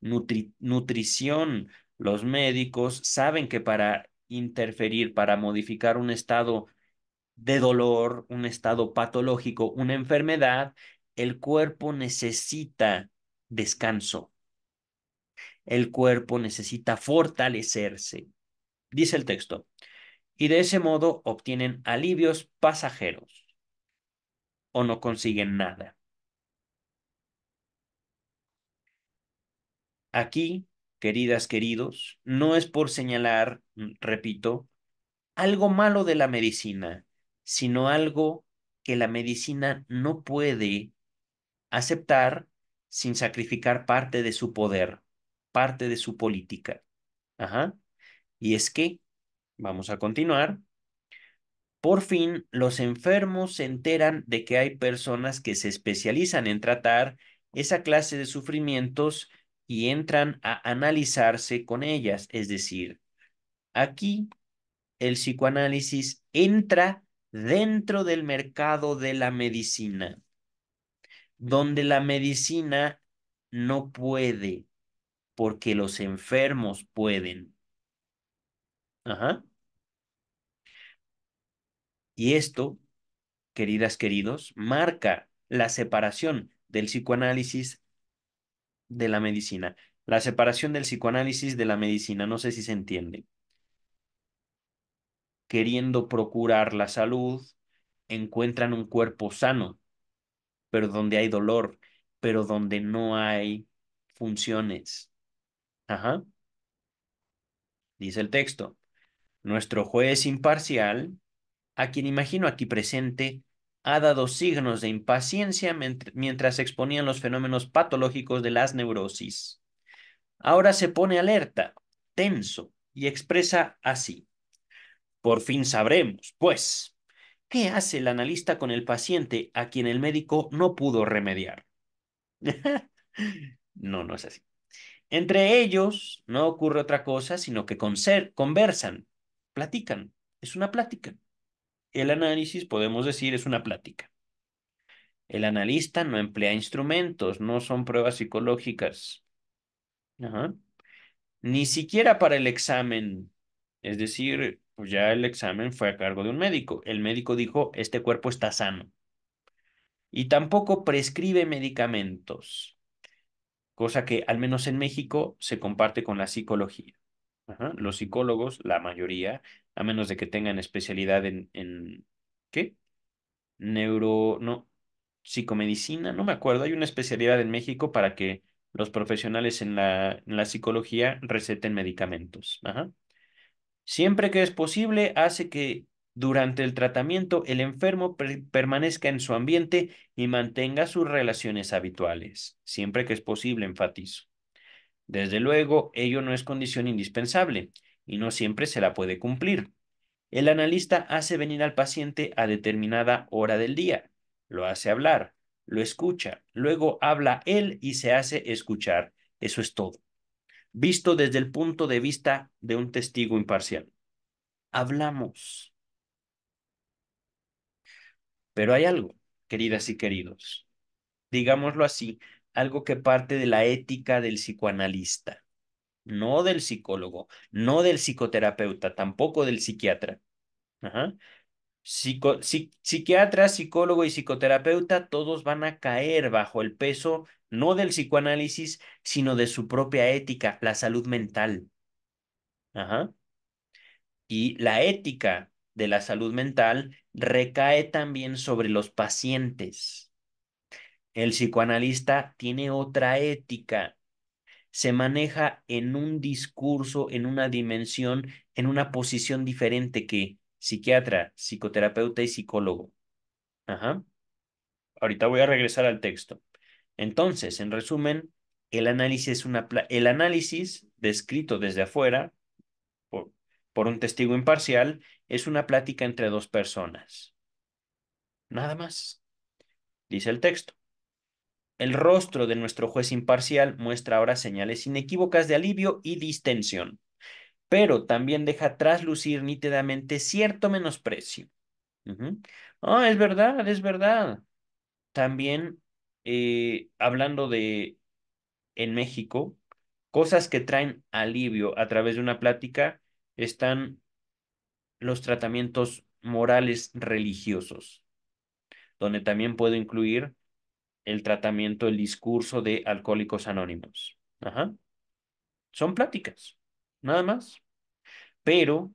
Nutrición. Los médicos saben que para interferir, para modificar un estado de dolor, un estado patológico, una enfermedad, el cuerpo necesita descanso. El cuerpo necesita fortalecerse, dice el texto, y de ese modo obtienen alivios pasajeros o no consiguen nada. Aquí, queridas, queridos, no es por señalar, repito, algo malo de la medicina, sino algo que la medicina no puede aceptar sin sacrificar parte de su poder, parte de su política. Ajá. Y es que, vamos a continuar, por fin los enfermos se enteran de que hay personas que se especializan en tratar esa clase de sufrimientos y entran a analizarse con ellas. Es decir, aquí el psicoanálisis entra dentro del mercado de la medicina, donde la medicina no puede, porque los enfermos pueden. Ajá. Y esto, queridas, queridos, marca la separación del psicoanálisis de la medicina. La separación del psicoanálisis de la medicina, no sé si se entiende. Queriendo procurar la salud, encuentran un cuerpo sano, pero donde hay dolor, pero donde no hay funciones. Ajá, dice el texto. Nuestro juez imparcial, a quien imagino aquí presente, ha dado signos de impaciencia mientras exponían los fenómenos patológicos de las neurosis. Ahora se pone alerta, tenso, y expresa así. Por fin sabremos, pues, qué hace el analista con el paciente a quien el médico no pudo remediar. No, no es así. Entre ellos no ocurre otra cosa, sino que conversan, platican. Es una plática. El análisis, podemos decir, es una plática. El analista no emplea instrumentos, no son pruebas psicológicas. Ajá. Ni siquiera para el examen. Es decir, pues ya el examen fue a cargo de un médico. El médico dijo, este cuerpo está sano. Y tampoco prescribe medicamentos, cosa que al menos en México se comparte con la psicología. Ajá. Los psicólogos, la mayoría, a menos de que tengan especialidad ¿qué? No, psicomedicina, no me acuerdo. Hay una especialidad en México para que los profesionales en la psicología receten medicamentos. Ajá. Siempre que es posible, hace que durante el tratamiento el enfermo permanezca en su ambiente y mantenga sus relaciones habituales. Siempre que es posible, enfatizo. Desde luego, ello no es condición indispensable y no siempre se la puede cumplir. El analista hace venir al paciente a determinada hora del día, lo hace hablar, lo escucha, luego habla él y se hace escuchar. Eso es todo. Visto desde el punto de vista de un testigo imparcial. Hablamos. Pero hay algo, queridas y queridos, digámoslo así, algo que parte de la ética del psicoanalista, no del psicólogo, no del psicoterapeuta, tampoco del psiquiatra. Ajá. Psiquiatra, psicólogo y psicoterapeuta, todos van a caer bajo el peso no del psicoanálisis, sino de su propia ética, la salud mental. Ajá. Y la ética de la salud mental recae también sobre los pacientes. El psicoanalista tiene otra ética, se maneja en un discurso, en una dimensión, en una posición diferente que psiquiatra, psicoterapeuta y psicólogo. Ajá. Ahorita voy a regresar al texto. Entonces, en resumen, el análisis descrito desde afuera por, por un testigo imparcial es una plática entre dos personas. Nada más, dice el texto. El rostro de nuestro juez imparcial muestra ahora señales inequívocas de alivio y distensión, pero también deja traslucir nítidamente cierto menosprecio. Ujú. Ah, es verdad, es verdad. También, hablando de en México, cosas que traen alivio a través de una plática, están los tratamientos morales religiosos, donde también puedo incluir el tratamiento, el discurso de Alcohólicos Anónimos. Ajá. Son pláticas, nada más. Pero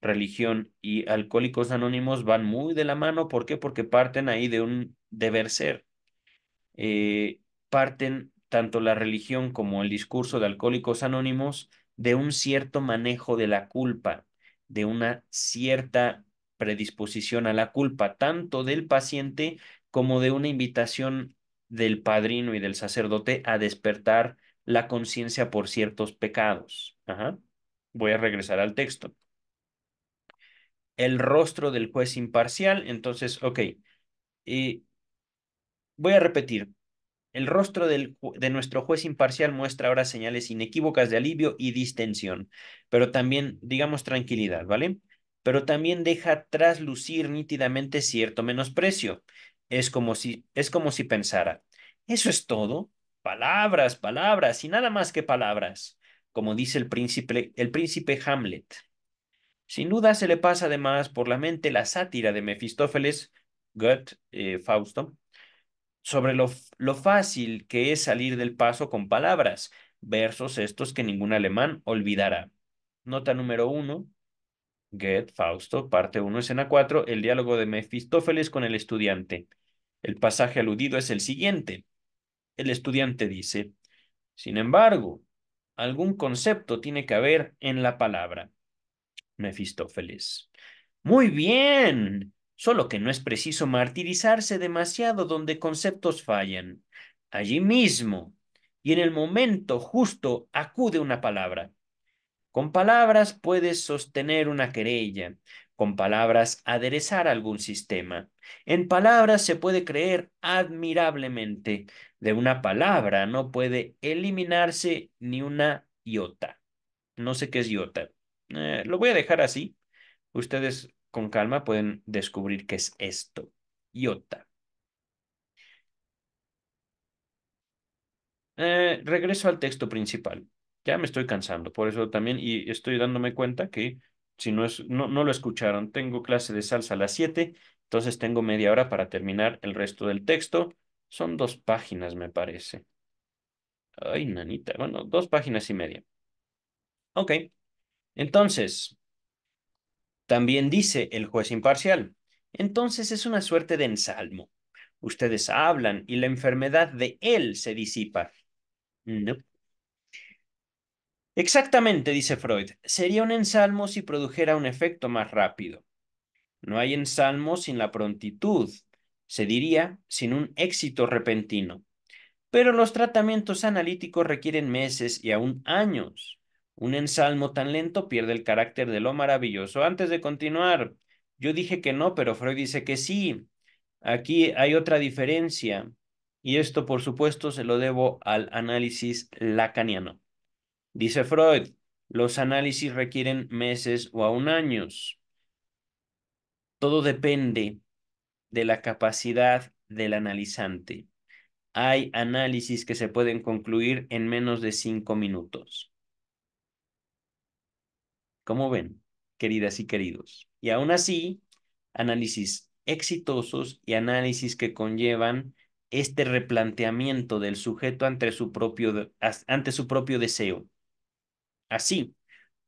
religión y Alcohólicos Anónimos van muy de la mano. ¿Por qué? Porque parten ahí de un deber ser. eh, Parten tanto la religión como el discurso de Alcohólicos Anónimos de un cierto manejo de la culpa, de una cierta predisposición a la culpa, tanto del paciente como de una invitación del padrino y del sacerdote a despertar la conciencia por ciertos pecados. Ajá. Voy a regresar al texto. El rostro del juez imparcial, entonces, ok, voy a repetir. El rostro de nuestro juez imparcial muestra ahora señales inequívocas de alivio y distensión, pero también, digamos, tranquilidad, ¿vale? Pero también deja traslucir nítidamente cierto menosprecio. Es como si pensara, ¿eso es todo? Palabras, palabras y nada más que palabras, como dice el príncipe Hamlet. Sin duda se le pasa además por la mente la sátira de Mefistófeles, Fausto, sobre lo fácil que es salir del paso con palabras, versos estos que ningún alemán olvidará. Nota número uno, Fausto, parte uno, escena 4, el diálogo de Mefistófeles con el estudiante. El pasaje aludido es el siguiente. El estudiante dice, sin embargo, algún concepto tiene que haber en la palabra. Mefistófeles. Muy bien. Solo que no es preciso martirizarse demasiado donde conceptos fallan. Allí mismo y en el momento justo acude una palabra. Con palabras puedes sostener una querella, con palabras aderezar algún sistema. En palabras se puede creer admirablemente. De una palabra no puede eliminarse ni una iota. No sé qué es iota. Lo voy a dejar así. Ustedes con calma pueden descubrir qué es esto. Iota. Regreso al texto principal. Ya me estoy cansando, por eso también, y estoy dándome cuenta que si no lo escucharon, tengo clase de salsa a las 7, entonces tengo media hora para terminar el resto del texto. Son 2 páginas, me parece. Ay, nanita. Bueno, 2 páginas y media. Ok. Entonces, también dice el juez imparcial. Entonces es una suerte de ensalmo. Ustedes hablan y la enfermedad de él se disipa. No. Exactamente, dice Freud. Sería un ensalmo si produjera un efecto más rápido. No hay ensalmo sin la prontitud. Se diría sin un éxito repentino. Pero los tratamientos analíticos requieren meses y aún años. Un ensalmo tan lento pierde el carácter de lo maravilloso. Antes de continuar, yo dije que no, pero Freud dice que sí. Aquí hay otra diferencia, y esto, por supuesto, se lo debo al análisis lacaniano. Dice Freud, los análisis requieren meses o aún años. Todo depende de la capacidad del analizante. Hay análisis que se pueden concluir en menos de 5 minutos. ¿Cómo ven, queridas y queridos? Y aún así, análisis exitosos y análisis que conllevan este replanteamiento del sujeto ante su propio deseo. Así,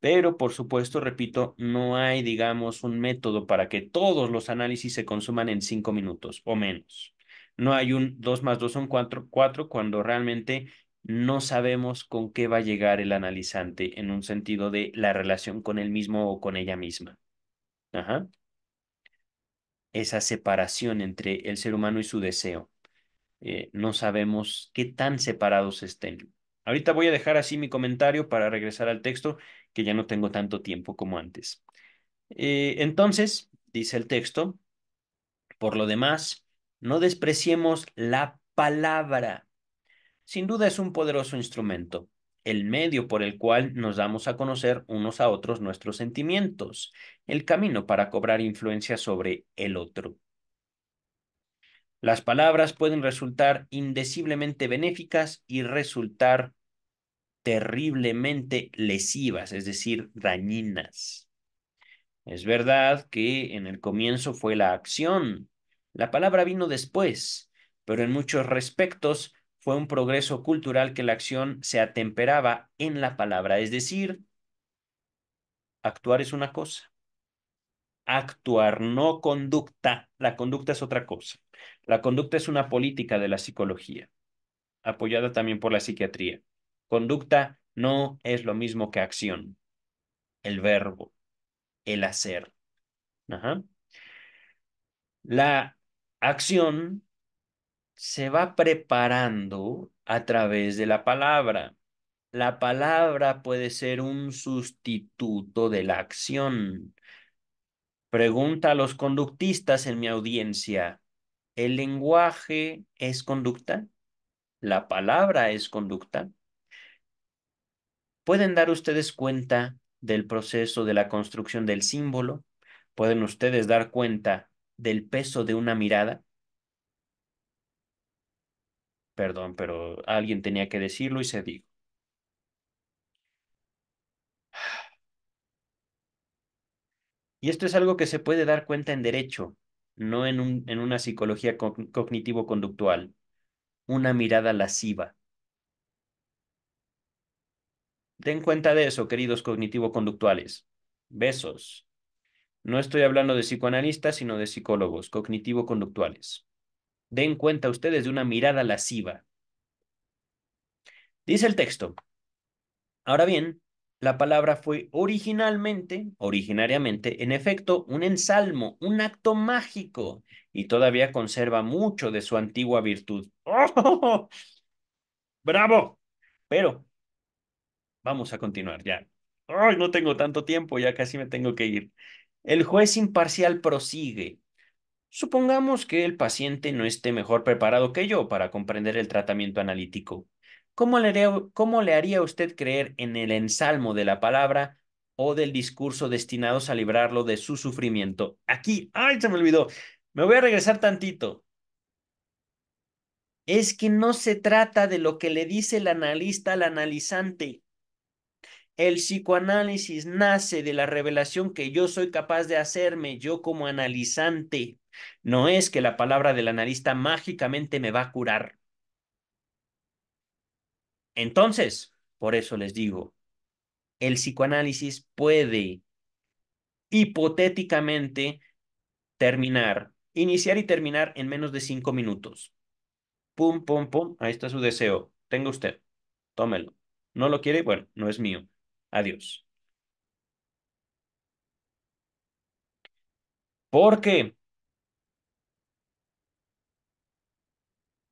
pero por supuesto, repito, no hay, digamos, un método para que todos los análisis se consuman en 5 minutos o menos. No hay un 2 más 2 son 4 4 cuando realmente no sabemos con qué va a llegar el analizante en un sentido de la relación con él mismo o con ella misma. Ajá. Esa separación entre el ser humano y su deseo. No sabemos qué tan separados estén. Ahorita voy a dejar así mi comentario para regresar al texto, que ya no tengo tanto tiempo como antes. Entonces, dice el texto, por lo demás, no despreciemos la palabra. Sin duda es un poderoso instrumento, el medio por el cual nos damos a conocer unos a otros nuestros sentimientos, el camino para cobrar influencia sobre el otro. Las palabras pueden resultar indeciblemente benéficas y resultar terriblemente lesivas, es decir, dañinas. Es verdad que en el comienzo fue la acción. La palabra vino después, pero en muchos respectos fue un progreso cultural que la acción se atemperaba en la palabra, es decir, actuar es una cosa, actuar, no conducta. La conducta es otra cosa. La conducta es una política de la psicología, apoyada también por la psiquiatría. Conducta no es lo mismo que acción, el verbo, el hacer. Ajá. La acción se va preparando a través de la palabra. La palabra puede ser un sustituto de la acción. Pregunta a los conductistas en mi audiencia, ¿el lenguaje es conducta? ¿La palabra es conducta? ¿Pueden dar ustedes cuenta del proceso de la construcción del símbolo? ¿Pueden ustedes dar cuenta del peso de una mirada? Perdón, pero alguien tenía que decirlo y se dijo. Y esto es algo que se puede dar cuenta en derecho, no en una psicología cognitivo-conductual. Una mirada lasciva. Den cuenta de eso, queridos cognitivo-conductuales. Besos. No estoy hablando de psicoanalistas, sino de psicólogos cognitivo-conductuales. Den cuenta ustedes de una mirada lasciva. Dice el texto. Ahora bien, la palabra fue originariamente, en efecto, un ensalmo, un acto mágico, y todavía conserva mucho de su antigua virtud. ¡Oh! ¡Bravo! Pero vamos a continuar ya. ¡Ay, no tengo tanto tiempo! Ya casi me tengo que ir. El juez imparcial prosigue. Supongamos que el paciente no esté mejor preparado que yo para comprender el tratamiento analítico. Cómo le haría usted creer en el ensalmo de la palabra o del discurso destinados a librarlo de su sufrimiento? Aquí, ¡ay, se me olvidó! Me voy a regresar tantito. Es que no se trata de lo que le dice el analista al analizante. El psicoanálisis nace de la revelación que yo soy capaz de hacerme yo como analizante. No es que la palabra del analista mágicamente me va a curar. Entonces, por eso les digo, el psicoanálisis puede hipotéticamente iniciar y terminar en menos de 5 minutos. Pum, pum, pum, ahí está su deseo. Tenga usted, tómelo. ¿No lo quiere? Bueno, no es mío. Adiós. ¿Por qué?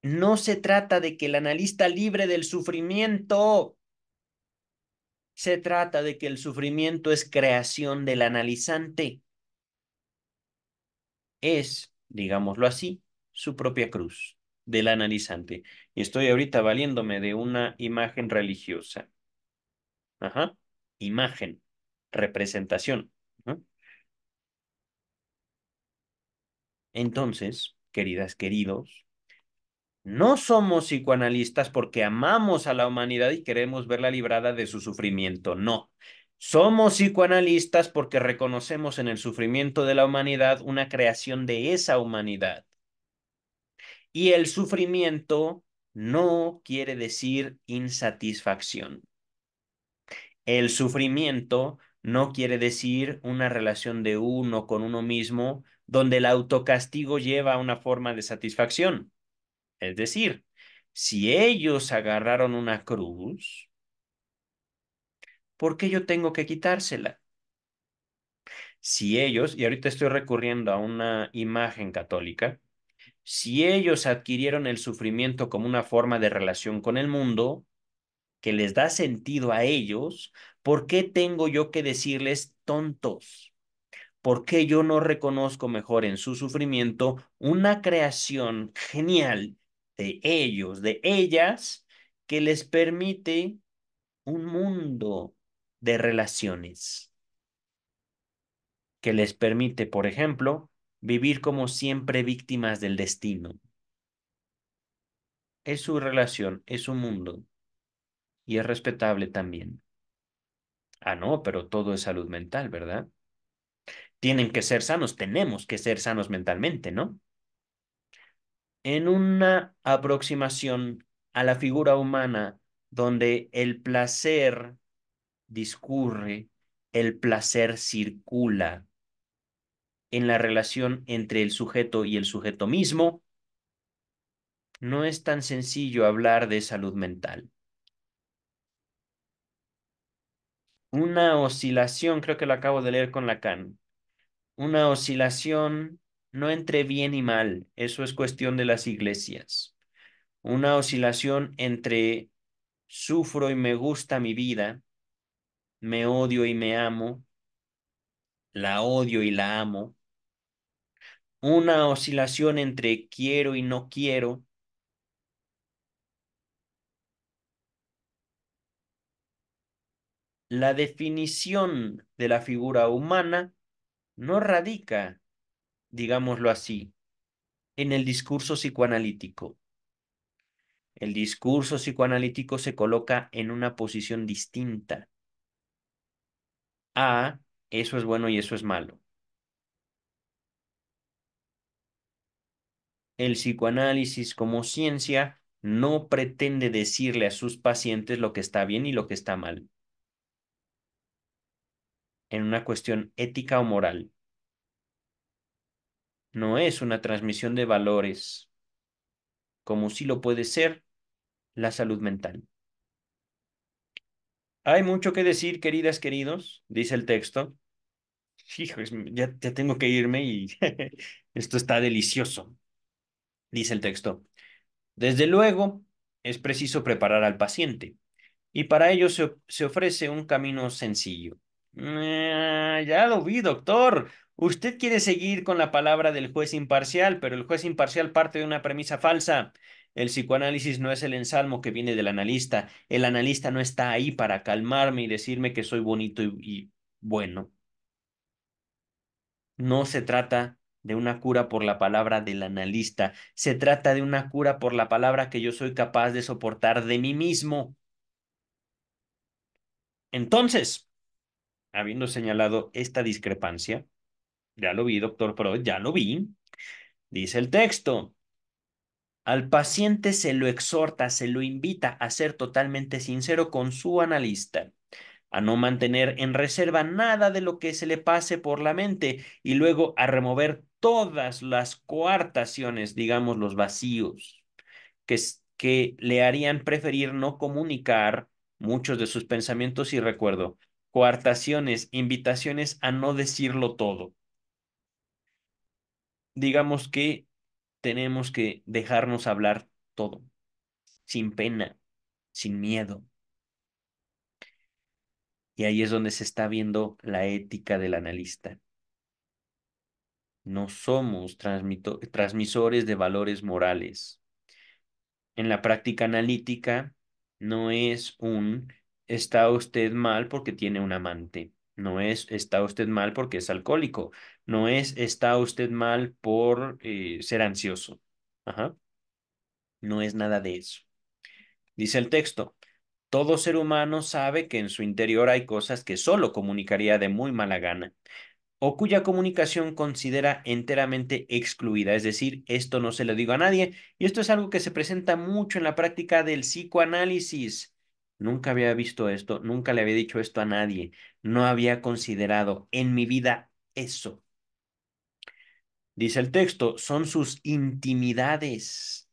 No se trata de que el analista libre del sufrimiento. Se trata de que el sufrimiento es creación del analizante. Es, digámoslo así, su propia cruz del analizante. Y estoy ahorita valiéndome de una imagen religiosa. Ajá. Imagen, representación. ¿No? Entonces, queridas, queridos, no somos psicoanalistas porque amamos a la humanidad y queremos verla librada de su sufrimiento, no. Somos psicoanalistas porque reconocemos en el sufrimiento de la humanidad una creación de esa humanidad. Y el sufrimiento no quiere decir insatisfacción. El sufrimiento no quiere decir una relación de uno con uno mismo donde el autocastigo lleva a una forma de satisfacción. Es decir, si ellos agarraron una cruz, ¿por qué yo tengo que quitársela? Si ellos, y ahorita estoy recurriendo a una imagen católica, si ellos adquirieron el sufrimiento como una forma de relación con el mundo, que les da sentido a ellos, ¿por qué tengo yo que decirles tontos? ¿Por qué yo no reconozco mejor en su sufrimiento una creación genial de ellos, de ellas, que les permite un mundo de relaciones, que les permite, por ejemplo, vivir como siempre víctimas del destino? Es su relación, es su mundo y es respetable también. Ah, no, pero todo es salud mental, ¿verdad? Tienen que ser sanos, tenemos que ser sanos mentalmente, ¿no? En una aproximación a la figura humana donde el placer discurre, el placer circula en la relación entre el sujeto y el sujeto mismo, no es tan sencillo hablar de salud mental. Una oscilación, creo que lo acabo de leer con Lacan, una oscilación no entre bien y mal, eso es cuestión de las iglesias. Una oscilación entre sufro y me gusta mi vida, me odio y me amo, la odio y la amo. Una oscilación entre quiero y no quiero. La definición de la figura humana no radica, digámoslo así, en el discurso psicoanalítico. El discurso psicoanalítico se coloca en una posición distinta a eso es bueno y eso es malo. El psicoanálisis como ciencia no pretende decirle a sus pacientes lo que está bien y lo que está mal en una cuestión ética o moral. No es una transmisión de valores, como sí lo puede ser la salud mental. Hay mucho que decir, queridas, queridos, dice el texto. Hijos, ya tengo que irme y esto está delicioso, dice el texto. Desde luego, es preciso preparar al paciente y para ello se ofrece un camino sencillo. Ya lo vi, doctor. Usted quiere seguir con la palabra del juez imparcial, pero el juez imparcial parte de una premisa falsa. El psicoanálisis no es el ensalmo que viene del analista. El analista no está ahí para calmarme y decirme que soy bonito y bueno. No se trata de una cura por la palabra del analista. Se trata de una cura por la palabra que yo soy capaz de soportar de mí mismo. Entonces, habiendo señalado esta discrepancia, ya lo vi, doctor Freud, ya lo vi, dice el texto. Al paciente se lo exhorta, se lo invita a ser totalmente sincero con su analista, a no mantener en reserva nada de lo que se le pase por la mente y luego a remover todas las coartaciones, digamos, los vacíos, que le harían preferir no comunicar muchos de sus pensamientos y recuerdo, coartaciones, invitaciones a no decirlo todo. Digamos que tenemos que dejarnos hablar todo, sin pena, sin miedo. Y ahí es donde se está viendo la ética del analista. No somos transmisores de valores morales. En la práctica analítica no es un está usted mal porque tiene un amante. No es está usted mal porque es alcohólico. no es está usted mal por ser ansioso. Ajá, no es nada de eso. Dice el texto, todo ser humano sabe que en su interior hay cosas que solo comunicaría de muy mala gana o cuya comunicación considera enteramente excluida, es decir, esto no se lo digo a nadie, y esto es algo que se presenta mucho en la práctica del psicoanálisis. Nunca había visto esto, nunca le había dicho esto a nadie, no había considerado en mi vida eso. Dice el texto, son sus intimidades,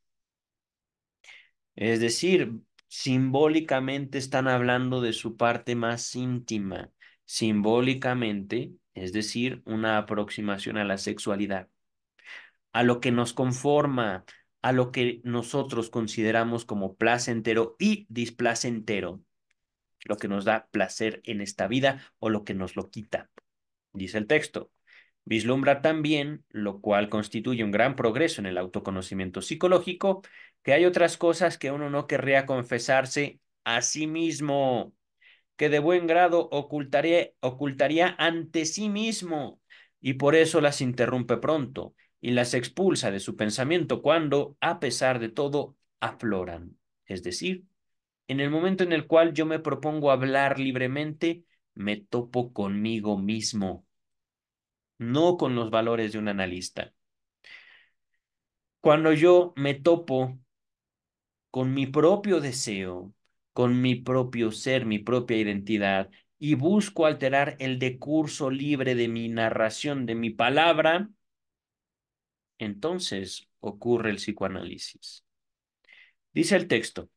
es decir, simbólicamente están hablando de su parte más íntima, simbólicamente, es decir, una aproximación a la sexualidad, a lo que nos conforma, a lo que nosotros consideramos como placentero y displacentero, lo que nos da placer en esta vida o lo que nos lo quita, dice el texto. Vislumbra también, lo cual constituye un gran progreso en el autoconocimiento psicológico, que hay otras cosas que uno no querría confesarse a sí mismo, que de buen grado ocultaría ante sí mismo, y por eso las interrumpe pronto y las expulsa de su pensamiento cuando, a pesar de todo, afloran. Es decir, en el momento en el cual yo me propongo hablar libremente, me topo conmigo mismo, no con los valores de un analista. Cuando yo me topo con mi propio deseo, con mi propio ser, mi propia identidad, y busco alterar el decurso libre de mi narración, de mi palabra, entonces ocurre el psicoanálisis. Dice el texto,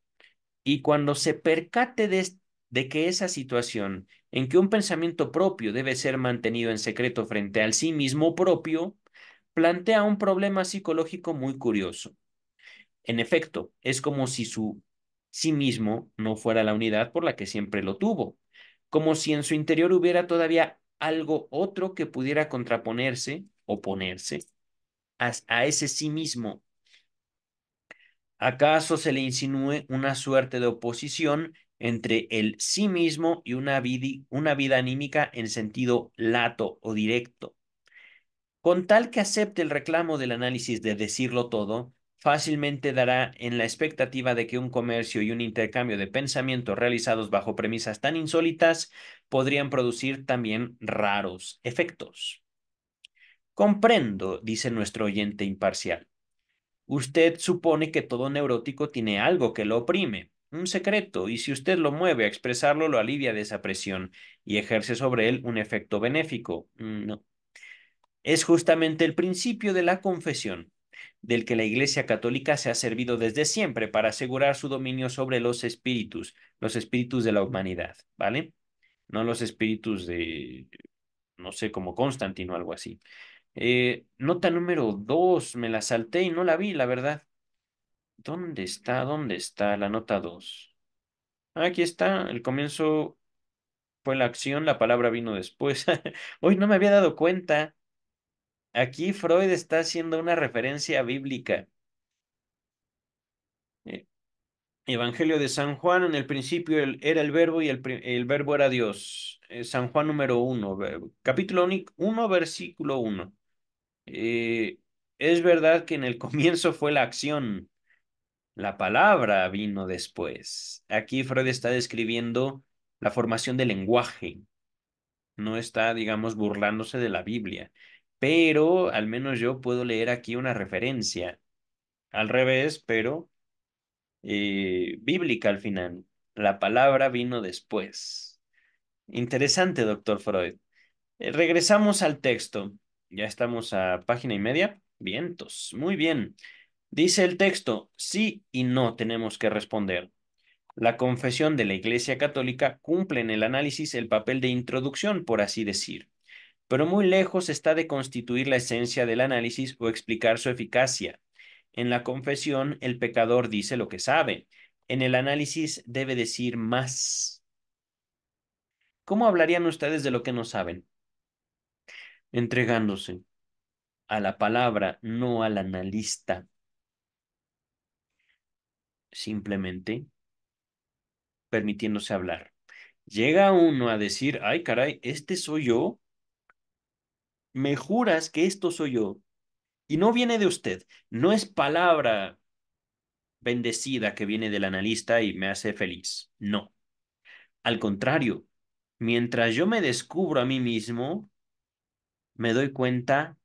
y cuando se percate de que esa situación en que un pensamiento propio debe ser mantenido en secreto frente al sí mismo propio, plantea un problema psicológico muy curioso. En efecto, es como si su sí mismo no fuera la unidad por la que siempre lo tuvo, como si en su interior hubiera todavía algo otro que pudiera contraponerse, oponerse a ese sí mismo. ¿Acaso se le insinúe una suerte de oposición entre el sí mismo y una vida anímica en sentido lato o directo? Con tal que acepte el reclamo del análisis de decirlo todo, fácilmente dará en la expectativa de que un comercio y un intercambio de pensamientos realizados bajo premisas tan insólitas podrían producir también raros efectos. Comprendo, dice nuestro oyente imparcial. Usted supone que todo neurótico tiene algo que lo oprime, un secreto, y si usted lo mueve a expresarlo, lo alivia de esa presión y ejerce sobre él un efecto benéfico. No. Es justamente el principio de la confesión, del que la Iglesia Católica se ha servido desde siempre para asegurar su dominio sobre los espíritus de la humanidad, ¿vale? No los espíritus de, no sé, como Constantino o algo así. Nota número 2, me la salté y no la vi, la verdad. ¿Dónde está? ¿Dónde está la nota 2? Aquí está, el comienzo fue la acción, la palabra vino después. Hoy no me había dado cuenta. Aquí Freud está haciendo una referencia bíblica. Eh, Evangelio de San Juan, en el principio era el verbo y el verbo era Dios. San Juan número 1, capítulo 1, versículo 1. Eh, es verdad que en el comienzo fue la acción, la palabra vino después. Aquí Freud está describiendo la formación del lenguaje, no está, digamos, burlándose de la Biblia, pero al menos yo puedo leer aquí una referencia al revés, pero bíblica al final. La palabra vino después. Interesante, doctor Freud. Regresamos al texto. Ya estamos a página y media. Vientos. Muy bien. Dice el texto, sí y no tenemos que responder. La confesión de la Iglesia Católica cumple en el análisis el papel de introducción, por así decir, pero muy lejos está de constituir la esencia del análisis o explicar su eficacia. En la confesión, el pecador dice lo que sabe. En el análisis debe decir más. ¿Cómo hablarían ustedes de lo que no saben? Entregándose a la palabra, no al analista. Simplemente permitiéndose hablar. Llega uno a decir, ay caray, este soy yo. ¿Me juras que esto soy yo? Y no viene de usted, no es palabra bendecida que viene del analista y me hace feliz. No, al contrario, mientras yo me descubro a mí mismo, me doy cuenta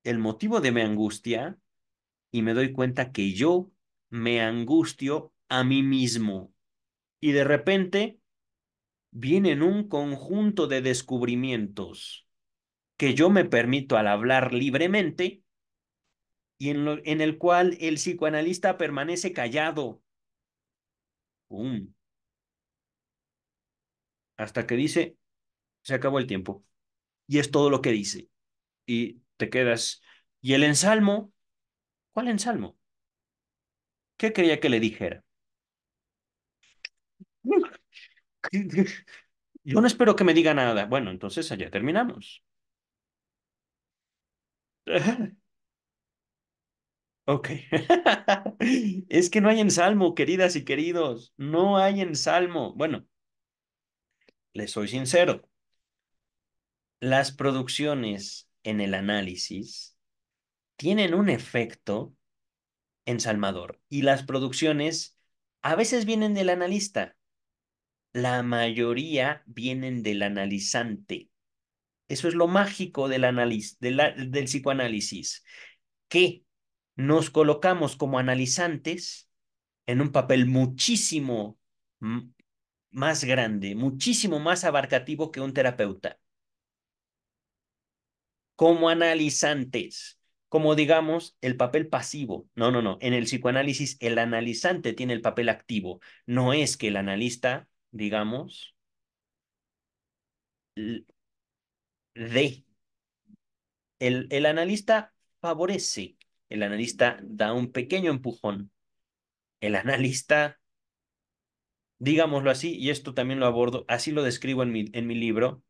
el motivo de mi angustia y me doy cuenta que yo me angustio a mí mismo. Y de repente vienen un conjunto de descubrimientos que yo me permito al hablar libremente y en el cual el psicoanalista permanece callado. ¡Pum! Hasta que dice, se acabó el tiempo. Y es todo lo que dice. Y te quedas. ¿Y el ensalmo? ¿Cuál ensalmo? ¿Qué quería que le dijera? Yo no espero que me diga nada. Bueno, entonces allá terminamos. Ok. Es que no hay ensalmo, queridas y queridos. No hay ensalmo. Bueno, les soy sincero. Las producciones en el análisis tienen un efecto ensalmador y las producciones a veces vienen del analista, la mayoría vienen del analizante. Eso es lo mágico del análisis, del psicoanálisis, que nos colocamos como analizantes en un papel muchísimo más grande, muchísimo más abarcativo que un terapeuta, como analizantes, como digamos el papel pasivo. No, no, no. En el psicoanálisis el analizante tiene el papel activo. No es que el analista, digamos, de. El analista favorece, el analista da un pequeño empujón. El analista, digámoslo así, y esto también lo abordo, así lo describo en mi libro,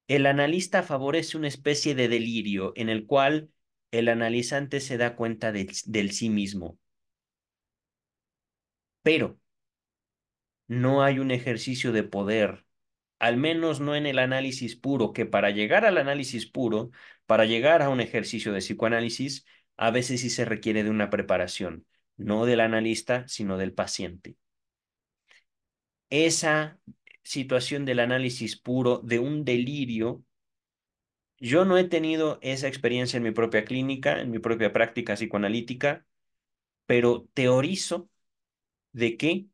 el analista favorece una especie de delirio en el cual el analizante se da cuenta del sí mismo, pero no hay un ejercicio de poder, al menos no en el análisis puro, que para llegar al análisis puro, para llegar a un ejercicio de psicoanálisis, a veces sí se requiere de una preparación, no del analista, sino del paciente. Esa situación del análisis puro, de un delirio, yo no he tenido esa experiencia en mi propia clínica, en mi propia práctica psicoanalítica, pero teorizo de que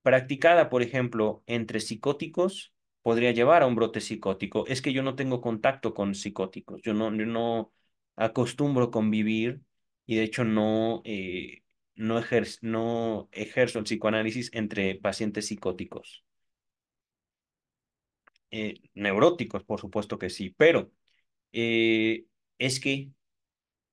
practicada, por ejemplo, entre psicóticos, podría llevar a un brote psicótico. Es que yo no tengo contacto con psicóticos, yo no acostumbro convivir y de hecho no ejerzo el psicoanálisis entre pacientes psicóticos. Neuróticos, por supuesto que sí, pero eh, es que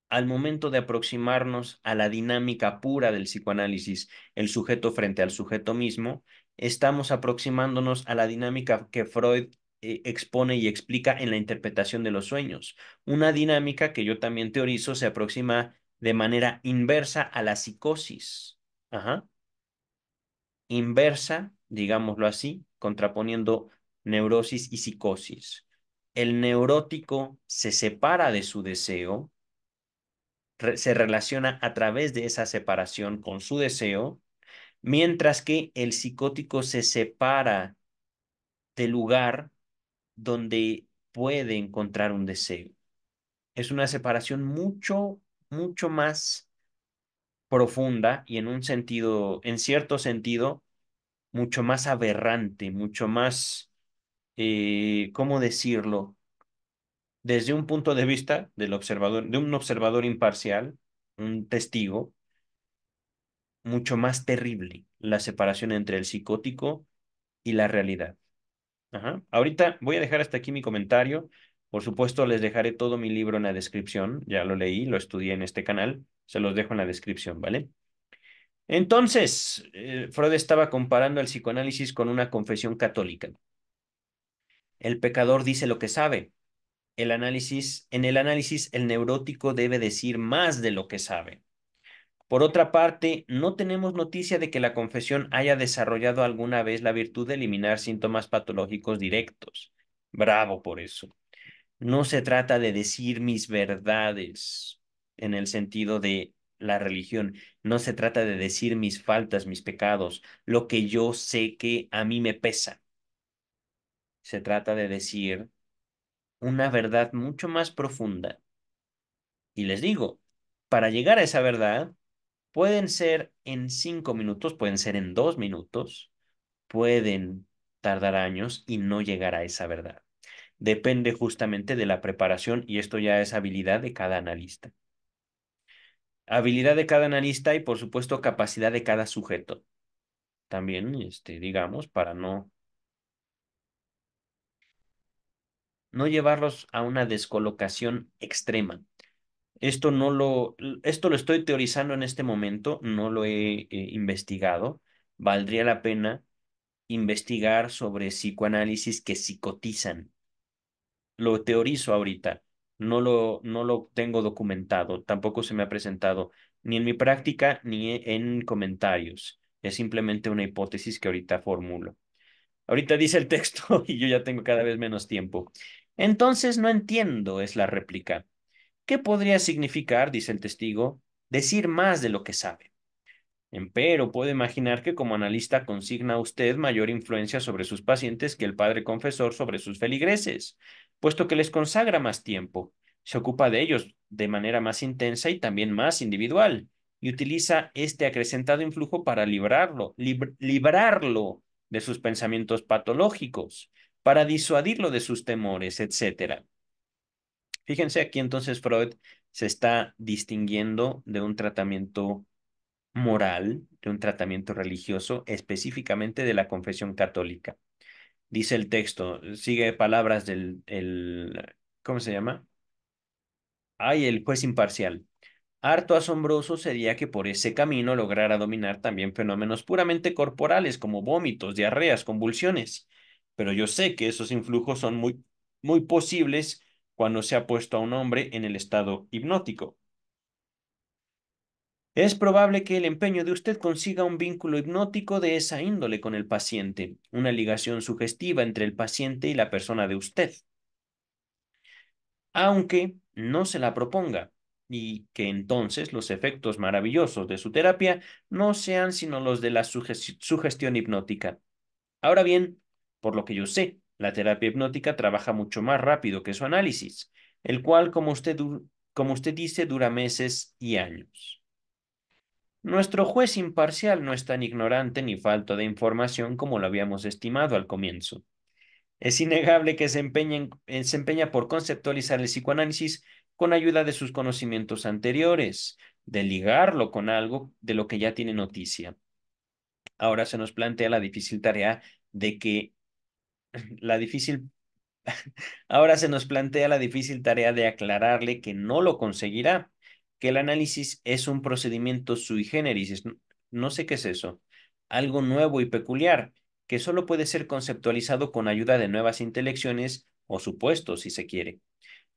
al momento de aproximarnos a la dinámica pura del psicoanálisis, el sujeto frente al sujeto mismo, estamos aproximándonos a la dinámica que Freud expone y explica en la interpretación de los sueños. Una dinámica que yo también teorizo se aproxima de manera inversa a la psicosis. Ajá. Inversa, digámoslo así, contraponiendo neurosis y psicosis. El neurótico se separa de su deseo, se relaciona a través de esa separación con su deseo, mientras que el psicótico se separa del lugar donde puede encontrar un deseo. Es una separación mucho más profunda y en un sentido, en cierto sentido, mucho más aberrante, mucho más, ¿cómo decirlo? Desde un punto de vista del observador, de un observador imparcial, un testigo, mucho más terrible la separación entre el psicótico y la realidad. Ajá. Ahorita voy a dejar hasta aquí mi comentario. Por supuesto, les dejaré todo mi libro en la descripción. Ya lo leí, lo estudié en este canal. Se los dejo en la descripción, ¿vale? Entonces, Freud estaba comparando el psicoanálisis con una confesión católica. El pecador dice lo que sabe. En el análisis, el neurótico debe decir más de lo que sabe. Por otra parte, no tenemos noticia de que la confesión haya desarrollado alguna vez la virtud de eliminar síntomas patológicos directos. Bravo por eso. No se trata de decir mis verdades en el sentido de la religión. No se trata de decir mis faltas, mis pecados, lo que yo sé que a mí me pesa. Se trata de decir una verdad mucho más profunda. Y les digo, para llegar a esa verdad, pueden ser en 5 minutos, pueden ser en 2 minutos, pueden tardar años y no llegar a esa verdad. Depende justamente de la preparación y esto ya es habilidad de cada analista. Habilidad de cada analista y por supuesto capacidad de cada sujeto. También, digamos, para no llevarlos a una descolocación extrema. Esto lo estoy teorizando en este momento, no lo he investigado. Valdría la pena investigar sobre psicoanálisis que psicotizan. Lo teorizo ahorita, no lo tengo documentado, tampoco se me ha presentado ni en mi práctica ni en comentarios. Es simplemente una hipótesis que ahorita formulo. Ahorita dice el texto y yo ya tengo cada vez menos tiempo. Entonces no entiendo, es la réplica. ¿Qué podría significar, dice el testigo, decir más de lo que sabe? Empero, puede imaginar que como analista consigna a usted mayor influencia sobre sus pacientes que el padre confesor sobre sus feligreses, puesto que les consagra más tiempo, se ocupa de ellos de manera más intensa y también más individual, y utiliza este acrecentado influjo para librarlo de sus pensamientos patológicos, para disuadirlo de sus temores, etcétera. Fíjense aquí entonces Freud se está distinguiendo de un tratamiento moral, de un tratamiento religioso, específicamente de la confesión católica. Dice el texto, sigue palabras ¿cómo se llama? Ay, el juez imparcial. Harto asombroso sería que por ese camino lograra dominar también fenómenos puramente corporales como vómitos, diarreas, convulsiones. Pero yo sé que esos influjos son muy, muy posibles cuando se ha puesto a un hombre en el estado hipnótico. Es probable que el empeño de usted consiga un vínculo hipnótico de esa índole con el paciente, una ligación sugestiva entre el paciente y la persona de usted, aunque no se la proponga, y que entonces los efectos maravillosos de su terapia no sean sino los de la sugestión hipnótica. Ahora bien, por lo que yo sé, la terapia hipnótica trabaja mucho más rápido que su análisis, el cual, como usted dice, dura meses y años. Nuestro juez imparcial no es tan ignorante ni falto de información como lo habíamos estimado al comienzo. Es innegable que se empeña por conceptualizar el psicoanálisis con ayuda de sus conocimientos anteriores, de ligarlo con algo de lo que ya tiene noticia. Ahora se nos plantea la difícil tarea de que la difícil Ahora se nos plantea la difícil tarea de aclararle que no lo conseguirá, que el análisis es un procedimiento sui generis. No sé qué es eso. Algo nuevo y peculiar, que solo puede ser conceptualizado con ayuda de nuevas intelecciones o supuestos, si se quiere.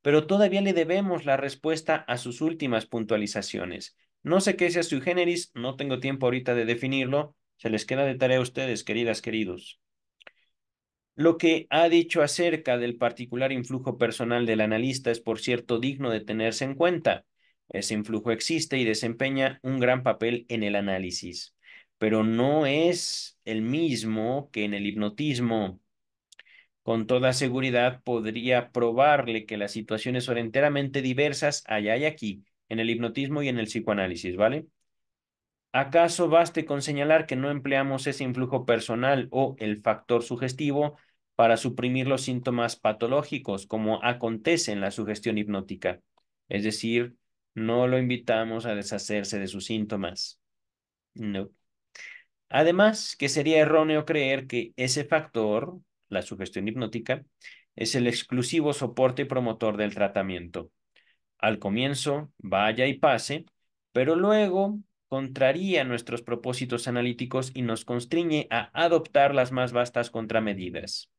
Pero todavía le debemos la respuesta a sus últimas puntualizaciones. No sé qué sea sui generis, no tengo tiempo ahorita de definirlo. Se les queda de tarea a ustedes, queridas, queridos. Lo que ha dicho acerca del particular influjo personal del analista es, por cierto, digno de tenerse en cuenta. Ese influjo existe y desempeña un gran papel en el análisis, pero no es el mismo que en el hipnotismo. Con toda seguridad podría probarle que las situaciones son enteramente diversas allá y aquí, en el hipnotismo y en el psicoanálisis, ¿vale? ¿Acaso baste con señalar que no empleamos ese influjo personal o el factor sugestivo para suprimir los síntomas patológicos, como acontece en la sugestión hipnótica? Es decir, no lo invitamos a deshacerse de sus síntomas. No. Además, que sería erróneo creer que ese factor, la sugestión hipnótica, es el exclusivo soporte y promotor del tratamiento. Al comienzo, vaya y pase, pero luego contraría nuestros propósitos analíticos y nos constriñe a adoptar las más vastas contramedidas.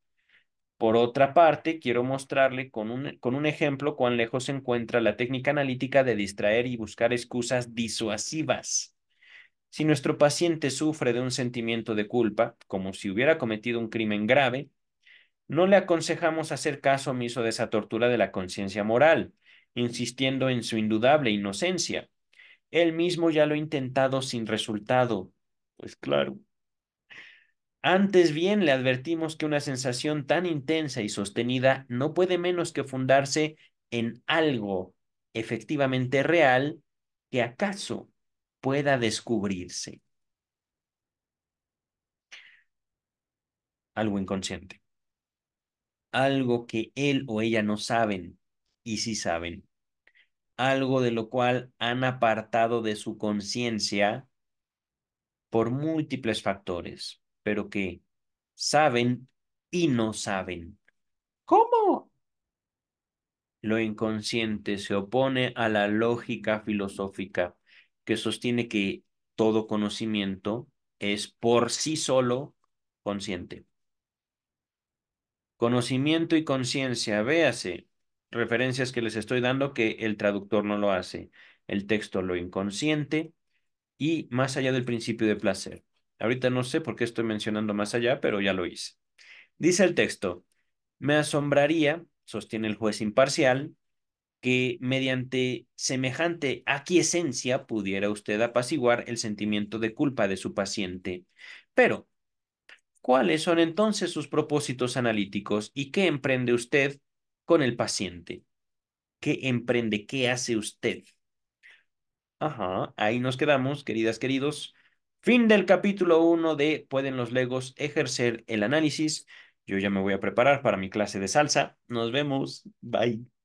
Por otra parte, quiero mostrarle con un ejemplo cuán lejos se encuentra la técnica analítica de distraer y buscar excusas disuasivas. Si nuestro paciente sufre de un sentimiento de culpa, como si hubiera cometido un crimen grave, No le aconsejamos hacer caso omiso de esa tortura de la conciencia moral, insistiendo en su indudable inocencia. Él mismo ya lo ha intentado sin resultado. Pues claro. Antes bien, le advertimos que una sensación tan intensa y sostenida no puede menos que fundarse en algo efectivamente real que acaso pueda descubrirse. Algo inconsciente. Algo que él o ella no saben y sí saben. Algo de lo cual han apartado de su conciencia por múltiples factores, pero que saben y no saben. ¿Cómo? Lo inconsciente se opone a la lógica filosófica que sostiene que todo conocimiento es por sí solo consciente. Conocimiento y conciencia, véase, referencias que les estoy dando que el traductor no lo hace. El texto lo inconsciente y más allá del principio de placer. Ahorita no sé por qué estoy mencionando más allá, pero ya lo hice. Dice el texto, me asombraría, sostiene el juez imparcial, que mediante semejante aquiescencia pudiera usted apaciguar el sentimiento de culpa de su paciente. Pero, ¿cuáles son entonces sus propósitos analíticos y qué emprende usted con el paciente? ¿Qué emprende? ¿Qué hace usted? Ajá, ahí nos quedamos, queridas, queridos. Fin del capítulo 1 de ¿Pueden los Legos ejercer el análisis? Yo ya me voy a preparar para mi clase de salsa. Nos vemos. Bye.